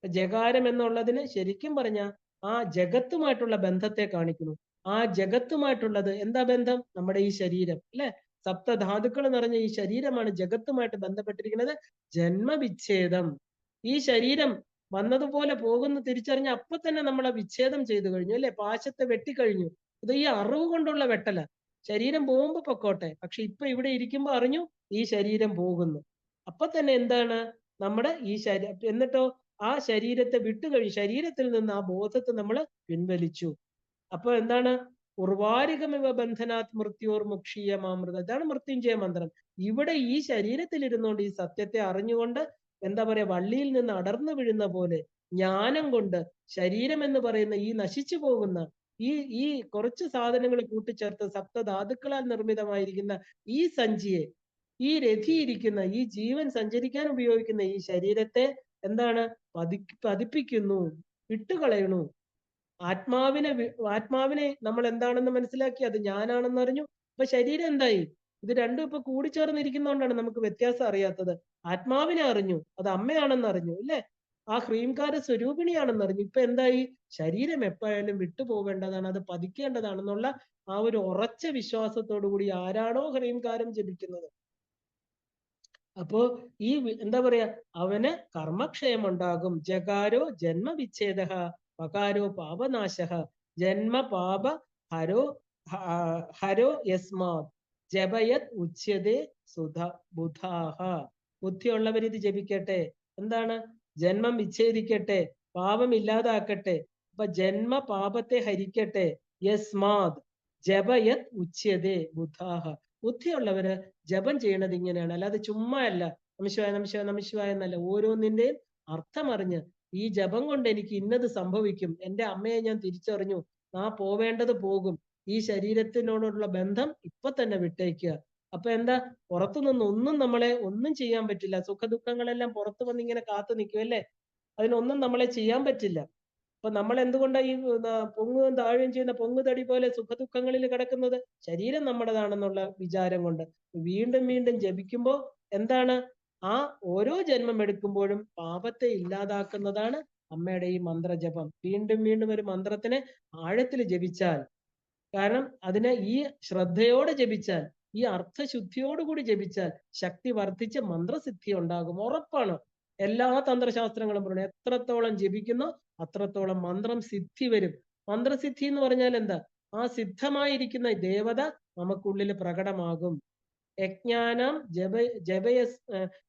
ജകാരം എന്നുള്ളതിന് ശരിക്കും പറഞ്ഞ ആ ജഗത്തുമായിട്ടുള്ള ബന്ധത്തെ കാണിക്കുന്നു. ആ ജഗത്തുമായിട്ടുള്ളത് എന്താ ബന്ധം, നമ്മുടെ ഈ ശരീരം അല്ലെ, സപ്തധാതുക്കൾ നിറഞ്ഞ ഈ ശരീരമാണ് ജഗത്തുമായിട്ട് ബന്ധപ്പെട്ടിരിക്കുന്നത്. ജന്മവിച്ഛേദം, ഈ ശരീരം വന്നതുപോലെ പോകുന്നു തിരിച്ചറിഞ്ഞ അപ്പൊ തന്നെ നമ്മളെ വിച്ഛേദം ചെയ്തു കഴിഞ്ഞു അല്ലെ, പാശത്തെ വെട്ടിക്കഴിഞ്ഞു. ഇത് ഈ അറിവ് കൊണ്ടുള്ള വെട്ടല. ശരീരം പോകുമ്പോ പൊക്കോട്ടെ, പക്ഷെ ഇപ്പൊ ഇവിടെ ഇരിക്കുമ്പോ അറിഞ്ഞു ഈ ശരീരം പോകുന്നു. അപ്പൊ തന്നെ എന്താണ്, നമ്മുടെ ഈ എന്നിട്ടോ ആ ശരീരത്തെ വിട്ടുകഴിഞ്ഞു, ശരീരത്തിൽ നിന്ന് ആ ബോധത്തെ നമ്മൾ പിൻവലിച്ചു. അപ്പൊ എന്താണ്, ഉർവാരികമിവ ബന്ധനാത് മൃത്യോർ മുക്ഷീയമാമൃത, ഇതാണ് മൃത്യുഞ്ജയ മന്ത്രം. ഇവിടെ ഈ ശരീരത്തിൽ ഇരുന്നുകൊണ്ട് ഈ സത്യത്തെ അറിഞ്ഞുകൊണ്ട് എന്താ പറയാ, വള്ളിയിൽ നിന്ന് അടർന്നു വീഴുന്ന പോലെ ജ്ഞാനം കൊണ്ട് ശരീരം എന്ന് പറയുന്ന ഈ നശിച്ചു പോകുന്ന ഈ കുറച്ച് സാധനങ്ങൾ കൂട്ടിച്ചേർത്ത് സപ്തധാതുക്കളാൽ നിർമ്മിതമായിരിക്കുന്ന ഈ സഞ്ചിയെ, ഈ രഥിയിരിക്കുന്ന ഈ ജീവൻ സഞ്ചരിക്കാൻ ഉപയോഗിക്കുന്ന ഈ ശരീരത്തെ എന്താണ്, പതിപ്പിക്കുന്നു, വിട്ടുകളയണു. ആത്മാവിനെ നമ്മൾ എന്താണെന്ന് മനസ്സിലാക്കി, അത് ഞാനാണെന്ന് അറിഞ്ഞു. അപ്പൊ ശരീരം എന്തായി, ഇത് രണ്ടും ഇപ്പൊ കൂടിച്ചേർന്നിരിക്കുന്നതുകൊണ്ടാണ് നമുക്ക് വ്യത്യാസം അറിയാത്തത്. ആത്മാവിനെ അറിഞ്ഞു, അത് അമ്മയാണെന്ന് അറിഞ്ഞു അല്ലെ, ആ ഹ്രീംകാര സ്വരൂപിണിയാണെന്ന് അറിഞ്ഞു. ഇപ്പൊ എന്തായി, ശരീരം എപ്പോഴായാലും വിട്ടുപോകേണ്ടതാണ്, അത് പതിക്കേണ്ടതാണെന്നുള്ള ആ ഒരു ഉറച്ച വിശ്വാസത്തോടു കൂടി ആരാണോ ഹ്രീംകാരം ജപിക്കുന്നത്, അപ്പോ ഈ എന്താ പറയാ, അവന് കർമ്മക്ഷയം ഉണ്ടാകും. ജകാരോ ജന്മവിച്ഛേദ, പകാരോ പാപനാശ, ജന്മ പാപ ഹരോ യസ്മാത്. ജപയത് ഉച്യതേ ബുധാഹ. ബുദ്ധിയുള്ളവർ ഇത് ജപിക്കട്ടെ. എന്താണ്? ജന്മം വിച്ഛേദിക്കട്ടെ, പാപം ഇല്ലാതാക്കട്ടെ. അപ്പൊ ജന്മ പാപത്തെ ഹരിക്കട്ടെ. യസ്മാത് ജപയത് ഉച്യതേ ബുധാഹ. ബുദ്ധിയുള്ളവര് ജപം ചെയ്യണത് ഇങ്ങനെയാണ്, അല്ലാതെ ചുമ്മാ അല്ല. നമശിവായ നമശിവായ നമശിവായ എന്നല്ല, ഓരോന്നിന്റെയും അർത്ഥമറിഞ്ഞ് ഈ ജപം കൊണ്ട് എനിക്ക് ഇന്നത് സംഭവിക്കും, എന്റെ അമ്മയെ ഞാൻ തിരിച്ചറിഞ്ഞു, പോവേണ്ടത് പോകും, ഈ ശരീരത്തിനോടുള്ള ബന്ധം ഇപ്പൊ തന്നെ വിട്ടേക്കുക. അപ്പൊ എന്താ? പുറത്തു നിന്ന് ഒന്നും നമ്മളെ ഒന്നും ചെയ്യാൻ പറ്റില്ല. സുഖദുഃഖങ്ങളെല്ലാം പുറത്തു വന്ന് ഇങ്ങനെ കാത്തു നിൽക്കും അല്ലേ? അതിനൊന്നും നമ്മളെ ചെയ്യാൻ പറ്റില്ല. അപ്പൊ നമ്മൾ എന്തുകൊണ്ടാ ഈ പൊങ്ങുകയും താഴുകയും ചെയ്യുന്ന പൊങ്ങുതടി പോലെ സുഖദുഃഖങ്ങളിൽ കിടക്കുന്നത്? ശരീരം നമ്മുടേതാണെന്നുള്ള വിചാരം കൊണ്ട്. വീണ്ടും വീണ്ടും ജപിക്കുമ്പോ എന്താണ്? ആ ഓരോ ജന്മം എടുക്കുമ്പോഴും പാപത്തെ ഇല്ലാതാക്കുന്നതാണ് അമ്മയുടെ ഈ മന്ത്രജപം. വീണ്ടും വീണ്ടും ഒരു മന്ത്രത്തിനെ ആഴത്തിൽ ജപിച്ചാൽ, കാരണം അതിനെ ഈ ശ്രദ്ധയോടെ ജപിച്ചാൽ, ഈ അർത്ഥശുദ്ധിയോടുകൂടി ജപിച്ചാൽ ശക്തി വർദ്ധിച്ച് മന്ത്രസിദ്ധി ഉണ്ടാകും, ഉറപ്പാണ്. എല്ലാ തന്ത്രശാസ്ത്രങ്ങളും പറഞ്ഞു, എത്രത്തോളം ജപിക്കുന്നോ അത്രത്തോളം മന്ത്രം സിദ്ധി വരും. മന്ത്രസിദ്ധി എന്ന് പറഞ്ഞാൽ എന്താ? ആ സിദ്ധമായിരിക്കുന്ന ദേവത നമുക്കുള്ളിൽ പ്രകടമാകും. യജ്ഞാനം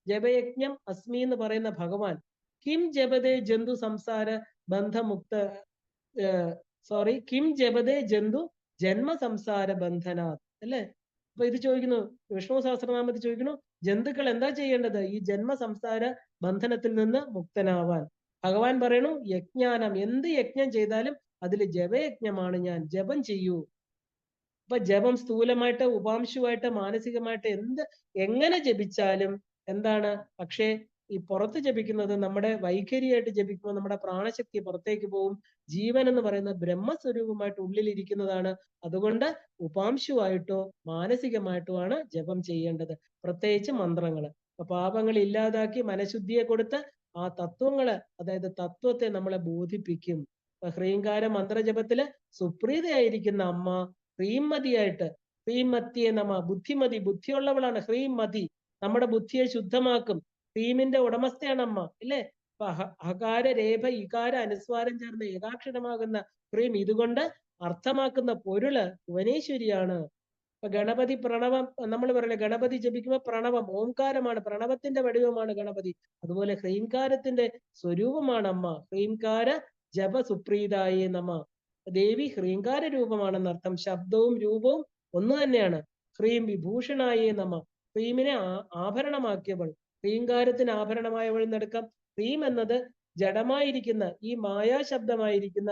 ജപയജ്ഞം അസ്മി എന്ന് പറയുന്ന ഭഗവാൻ കിം ജപതേ ജന്തു സംസാര ബന്ധമുക്ത കിം ജപതേ ജന്തു ജന്മ സംസാര ബന്ധനാത് അല്ലേ? അപ്പൊ ഇത് ചോദിക്കുന്നു, വിഷ്ണു സഹസ്രനാമത്തിൽ ചോദിക്കുന്നു, ജന്തുക്കൾ എന്താ ചെയ്യേണ്ടത് ഈ ജന്മ സംസാര ബന്ധനത്തിൽ നിന്ന് മുക്തനാവാൻ? ഭഗവാൻ പറയണു, യജ്ഞാനം, എന്ത് യജ്ഞം ചെയ്താലും അതിൽ ജപയജ്ഞമാണ് ഞാൻ, ജപം ചെയ്യൂ. അപ്പൊ ജപം സ്ഥൂലമായിട്ട്, ഉപാംശുവായിട്ട്, മാനസികമായിട്ട് എങ്ങനെ ജപിച്ചാലും എന്താണ്? പക്ഷേ ഈ പുറത്ത് ജപിക്കുന്നത്, നമ്മുടെ വൈഖരിയായിട്ട് ജപിക്കുമ്പോൾ നമ്മുടെ പ്രാണശക്തി പുറത്തേക്ക് പോകും. ജീവൻ എന്ന് പറയുന്ന ബ്രഹ്മസ്വരൂപമായിട്ട് ഉള്ളിലിരിക്കുന്നതാണ്. അതുകൊണ്ട് ഉപാംശുവായിട്ടോ മാനസികമായിട്ടോ ആണ് ജപം ചെയ്യേണ്ടത്, പ്രത്യേകിച്ച് മന്ത്രങ്ങള്. അപ്പൊ പാപങ്ങൾ ഇല്ലാതാക്കി മനഃശുദ്ധിയെ കൊടുത്ത് ആ തത്വങ്ങള്, അതായത് തത്വത്തെ നമ്മളെ ബോധിപ്പിക്കും. ഹ്രീങ്കാര മന്ത്രജപത്തില് സുപ്രീതയായിരിക്കുന്ന അമ്മ ഹ്രീമതിയായിട്ട്, ഹ്രീമത്തിയെ ബുദ്ധിമതി, ബുദ്ധിയുള്ളവളാണ് ഹ്രീമതി, നമ്മുടെ ബുദ്ധിയെ ശുദ്ധമാക്കും. ഹ്രീമിന്റെ ഉടമസ്ഥയാണ് അമ്മ ഇല്ലേ? അപ്പൊ അകാര രേഖ ഇകാര അനുസ്വാരം ചേർന്ന ഏകാക്ഷരമാകുന്ന ഹ്രീം, ഇതുകൊണ്ട് അർത്ഥമാക്കുന്ന പൊരുള് ഭുവനേശ്വരിയാണ്. ഇപ്പൊ ഗണപതി പ്രണവം നമ്മൾ പറയില്ലേ, ഗണപതി ജപിക്കുമ്പോൾ പ്രണവം ഓംകാരമാണ്, പ്രണവത്തിന്റെ വടിവമാണ് ഗണപതി. അതുപോലെ ഹ്രീംകാരത്തിന്റെ സ്വരൂപമാണ് അമ്മ. ഹ്രീംകാര ജപ സുപ്രീതായേ നമ. ദേവി ഹ്രീങ്കാര രൂപമാണെന്നർത്ഥം. ശബ്ദവും രൂപവും ഒന്ന് തന്നെയാണ്. ഹ്രീം വിഭൂഷണായേ നമ. ഹ്രീമിനെ ആഭരണമാക്കിയവൾ, ഹ്രീങ്കാരത്തിന് ആഭരണമായവൾ എന്നെടുക്കാം. ഹ്രീം എന്നത് ജഡമായിരിക്കുന്ന ഈ മായാശബ്ദമായിരിക്കുന്ന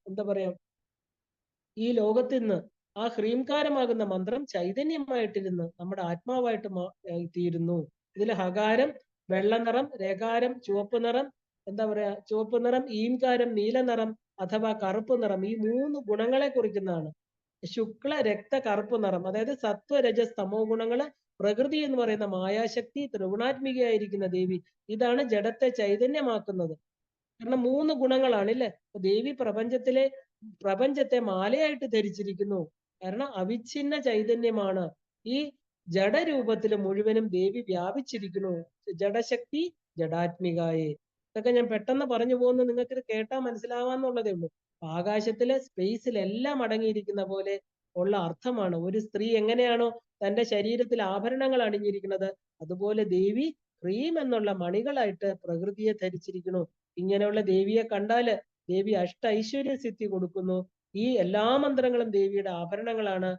എന്താ പറയാ, ഈ ലോകത്തിൽ നിന്ന് ആ ഹ്രീംകാരമാകുന്ന മന്ത്രം ചൈതന്യമായിട്ടിരുന്ന് നമ്മുടെ ആത്മാവായിട്ട് തീരുന്നു. ഇതിൽ ഹകാരം വെള്ള നിറം, രകാരം ചുവപ്പ് നിറം, എന്താ പറയാ ചുവപ്പ് നിറം, ഈംകാരം നീല നിറം അഥവാ കറുപ്പ് നിറം, ഈ 3 ഗുണങ്ങളെ കുറിക്കുന്നതാണ്. ശുക്ല രക്ത കറുപ്പ് നിറം, അതായത് സത്വ രജസ് തമോ ഗുണങ്ങള്, പ്രകൃതി എന്ന് പറയുന്ന മായാശക്തി, ത്രിഗുണാത്മികയായിരിക്കുന്ന ദേവി, ഇതാണ് ജഡത്തെ ചൈതന്യമാക്കുന്നത്. കാരണം 3 ഗുണങ്ങളാണ് ഇല്ലേ? ദേവി പ്രപഞ്ചത്തെ മാലയായിട്ട് ധരിച്ചിരിക്കുന്നു. കാരണം അവിഛിന്ന ചൈതന്യമാണ്. ഈ ജഡരൂപത്തിൽ മുഴുവനും ദേവി വ്യാപിച്ചിരിക്കുന്നു. ജഡശക്തി ജഡാത്മികായെ. ഇതൊക്കെ ഞാൻ പെട്ടെന്ന് പറഞ്ഞു പോകുന്നത് നിങ്ങൾക്ക് ഇത് കേട്ടാൽ മനസ്സിലാവാന്നുള്ളതേ ഉള്ളൂ. ആകാശത്തിലെ സ്പേസിലെല്ലാം അടങ്ങിയിരിക്കുന്ന പോലെ ഉള്ള അർത്ഥമാണ്. ഒരു സ്ത്രീ എങ്ങനെയാണോ തന്റെ ശരീരത്തിൽ ആഭരണങ്ങൾ അണിഞ്ഞിരിക്കുന്നത്, അതുപോലെ ദേവി ഹ്രീം എന്നുള്ള മണികളായിട്ട് പ്രകൃതിയെ ധരിച്ചിരിക്കുന്നു. ഇങ്ങനെയുള്ള ദേവിയെ കണ്ടാല് ദേവി ഐശ്വര്യ സിദ്ധി കൊടുക്കുന്നു. ഈ എല്ലാ മന്ത്രങ്ങളും ദേവിയുടെ ആഭരണങ്ങളാണ്.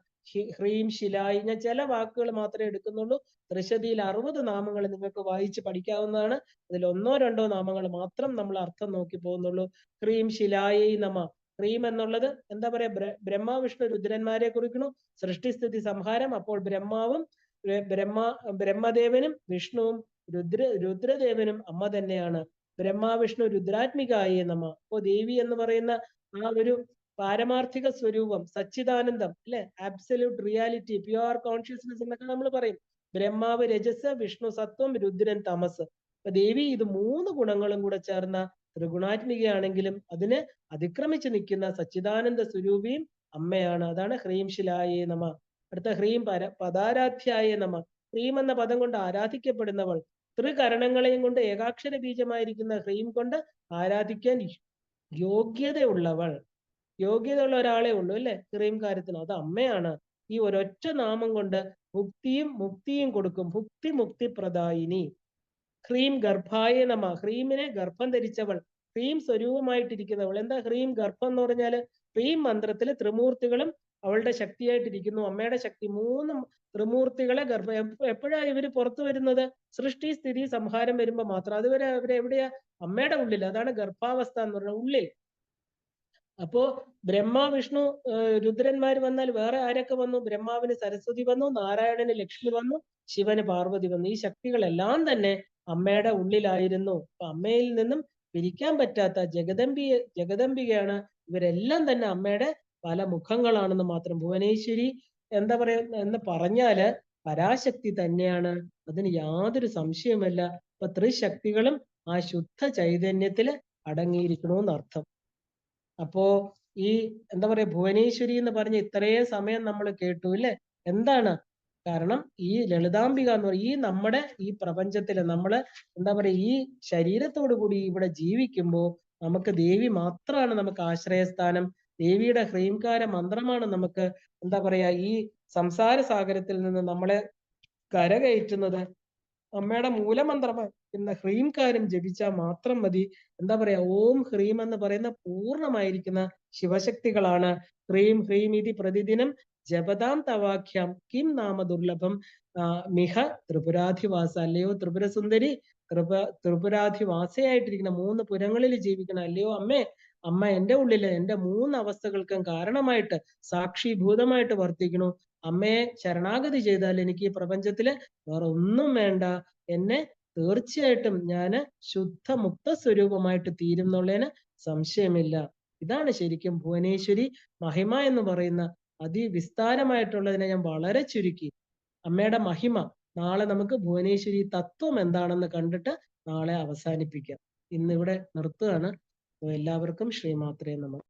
ഹ്രീം ശിലായി, ഞാൻ ചില വാക്കുകൾ മാത്രമേ എടുക്കുന്നുള്ളൂ. ത്രിശതിയിൽ 60 നാമങ്ങൾ നിങ്ങൾക്ക് വായിച്ച് പഠിക്കാവുന്നതാണ്. അതിൽ 1-2 നാമങ്ങൾ മാത്രം നമ്മൾ അർത്ഥം നോക്കി പോകുന്നുള്ളൂ. ഹ്രീം ശിലായി നമ. ഹ്രീം എന്നുള്ളത് എന്താ പറയാ, ബ്രഹ്മ വിഷ്ണു രുദ്രന്മാരെ കുറിക്കുന്നു. സൃഷ്ടിസ്ഥിതി സംഹാരം. അപ്പോൾ ബ്രഹ്മദേവനും വിഷ്ണുവും രുദ്രദേവനും അമ്മ തന്നെയാണ്. ബ്രഹ്മാവിഷ്ണു രുദ്രാത്മികായേ നമ. അപ്പോ ദേവി എന്ന് പറയുന്ന ആ ഒരു പാരമാർത്ഥിക സ്വരൂപം, സച്ചിദാനന്ദം അല്ലെ, ആബ്സല്യൂട്ട് റിയാലിറ്റി, പ്യുവർ കോൺഷ്യസ്നെസ് എന്നൊക്കെ നമ്മൾ പറയും. ബ്രഹ്മാവ് രജസ്, വിഷ്ണു സത്വം, രുദ്രൻ തമസ്. അപ്പൊ ദേവി ഇത് 3 ഗുണങ്ങളും കൂടെ ചേർന്ന ത്രിഗുണാത്മികയാണെങ്കിലും അതിന് അതിക്രമിച്ച് നിൽക്കുന്ന സച്ചിദാനന്ദ സ്വരൂപിയും അമ്മയാണ്. അതാണ് ഹ്രീം ശിലായേ നമ. അടുത്ത ഹ്രീം പദാരാധ്യായേ നമ. ഹ്രീം എന്ന പദം കൊണ്ട് ആരാധിക്കപ്പെടുന്നവൾ. ത്രികരണങ്ങളെയും കൊണ്ട് ഏകാക്ഷര ബീജമായിരിക്കുന്ന ഹ്രീം കൊണ്ട് ആരാധിക്കാൻ യോഗ്യതയുള്ളവൾ. യോഗ്യതയുള്ള ഒരാളെ ഉള്ളൂ അല്ലെ ഹ്രീം കാര്യത്തിന്, അത് അമ്മയാണ്. ഈ ഒരൊറ്റ നാമം കൊണ്ട് ഭുക്തിയും മുക്തിയും കൊടുക്കും. ഭുക്തി മുക്തി പ്രദായിനി. ഹ്രീം ഗർഭായ നമ. ഹ്രീമിനെ ഗർഭം ധരിച്ചവൾ, ഹ്രീം സ്വരൂപമായിട്ടിരിക്കുന്നവൾ. എന്താ ഹ്രീം ഗർഭം എന്ന് പറഞ്ഞാല്? ഹ്രീം മന്ത്രത്തില് ത്രിമൂർത്തികളും അവളുടെ ശക്തിയായിട്ടിരിക്കുന്നു. അമ്മയുടെ ശക്തി. മൂന്ന് ത്രിമൂർത്തികളെ എപ്പോഴാ ഇവര് പുറത്തു വരുന്നത്? സൃഷ്ടി സ്ഥിതി സംഹാരം വരുമ്പോ മാത്രം. അതുവരെ അവരെവിടെയാ? അമ്മയുടെ ഉള്ളിൽ. അതാണ് ഗർഭാവസ്ഥ എന്ന് പറഞ്ഞ ഉള്ളിൽ. അപ്പോ ബ്രഹ്മ വിഷ്ണു രുദ്രന്മാർ വന്നാൽ വേറെ ആരൊക്കെ വന്നു? ബ്രഹ്മാവിന് സരസ്വതി വന്നു, നാരായണന് ലക്ഷ്മി വന്നു, ശിവന് പാർവതി വന്നു. ഈ ശക്തികളെല്ലാം തന്നെ അമ്മയുടെ ഉള്ളിലായിരുന്നു. അപ്പൊ അമ്മയിൽ നിന്നും പിരിക്കാൻ പറ്റാത്ത ജഗദംബികയാണ്. ഇവരെല്ലാം തന്നെ അമ്മയുടെ പല മുഖങ്ങളാണെന്ന് മാത്രം. ഭുവനേശ്വരി എന്താ പറയാ എന്ന് പറഞ്ഞാല് പരാശക്തി തന്നെയാണ്. അതിന് യാതൊരു സംശയവുമല്ല. അപ്പൊ ത്രിശക്തികളും ആ ശുദ്ധ ചൈതന്യത്തില് അടങ്ങിയിരിക്കണമെന്ന് അർത്ഥം. അപ്പോ ഈ എന്താ പറയാ ഭുവനേശ്വരി എന്ന് പറഞ്ഞ ഇത്രയും സമയം നമ്മൾ കേട്ടു അല്ലെ? എന്താണ് കാരണം? ഈ ലളിതാംബിക എന്ന് പറയുന്നത് ഈ നമ്മുടെ ഈ പ്രപഞ്ചത്തില് നമ്മള് എന്താ പറയാ ഈ ശരീരത്തോടു കൂടി ഇവിടെ ജീവിക്കുമ്പോൾ നമുക്ക് ദേവി മാത്രമാണ് നമുക്ക് ആശ്രയസ്ഥാനം. ദേവിയുടെ ഹ്രീംകാര മന്ത്രമാണ് നമുക്ക് എന്താ പറയാ ഈ സംസാര സാഗരത്തിൽ നിന്ന് നമ്മളെ കരകയറ്റുന്നത്. അമ്മയുടെ മൂലമന്ത്രമായിരുന്ന ഹ്രീംകാരം ജപിച്ചാൽ മാത്രം മതി. എന്താ പറയാ ഓം ഹ്രീം എന്ന് പറയുന്ന പൂർണ്ണമായിരിക്കുന്ന ശിവശക്തികളാണ്. ഹ്രീം ഹ്രീം ഇതി പ്രതിദിനം ജപതാം തവാഖ്യം കിം നാമ ദുർലഭം മിഹ ത്രിപുരാധിവാസ. അല്ലയോ ത്രിപുരസുന്ദരി, ത്രിപുരാധിവാസയായിട്ടിരിക്കുന്ന 3 പുരങ്ങളിൽ ജീവിക്കണം അല്ലയോ അമ്മേ. അമ്മ എന്റെ ഉള്ളില് എന്റെ 3 അവസ്ഥകൾക്കും കാരണമായിട്ട് സാക്ഷിഭൂതമായിട്ട് വർത്തിക്കണു. അമ്മയെ ശരണാഗതി ചെയ്താൽ എനിക്ക് ഈ പ്രപഞ്ചത്തില് വേറെ ഒന്നും വേണ്ട. എന്നെ തീർച്ചയായിട്ടും ഞാന് ശുദ്ധ മുക്ത സ്വരൂപമായിട്ട് തീരും എന്നുള്ളതിന് സംശയമില്ല. ഇതാണ് ശരിക്കും ഭുവനേശ്വരി മഹിമ എന്ന് പറയുന്ന അതിവിസ്താരമായിട്ടുള്ളതിനെ ഞാൻ വളരെ ചുരുക്കി. അമ്മയുടെ മഹിമ നാളെ നമുക്ക് ഭുവനേശ്വരി തത്വം എന്താണെന്ന് കണ്ടിട്ട് നാളെ അവസാനിപ്പിക്കാം. ഇന്നിവിടെ നിർത്തുകയാണ്. എല്ലാവർക്കും ശ്രീമാത്രേ നമഃ.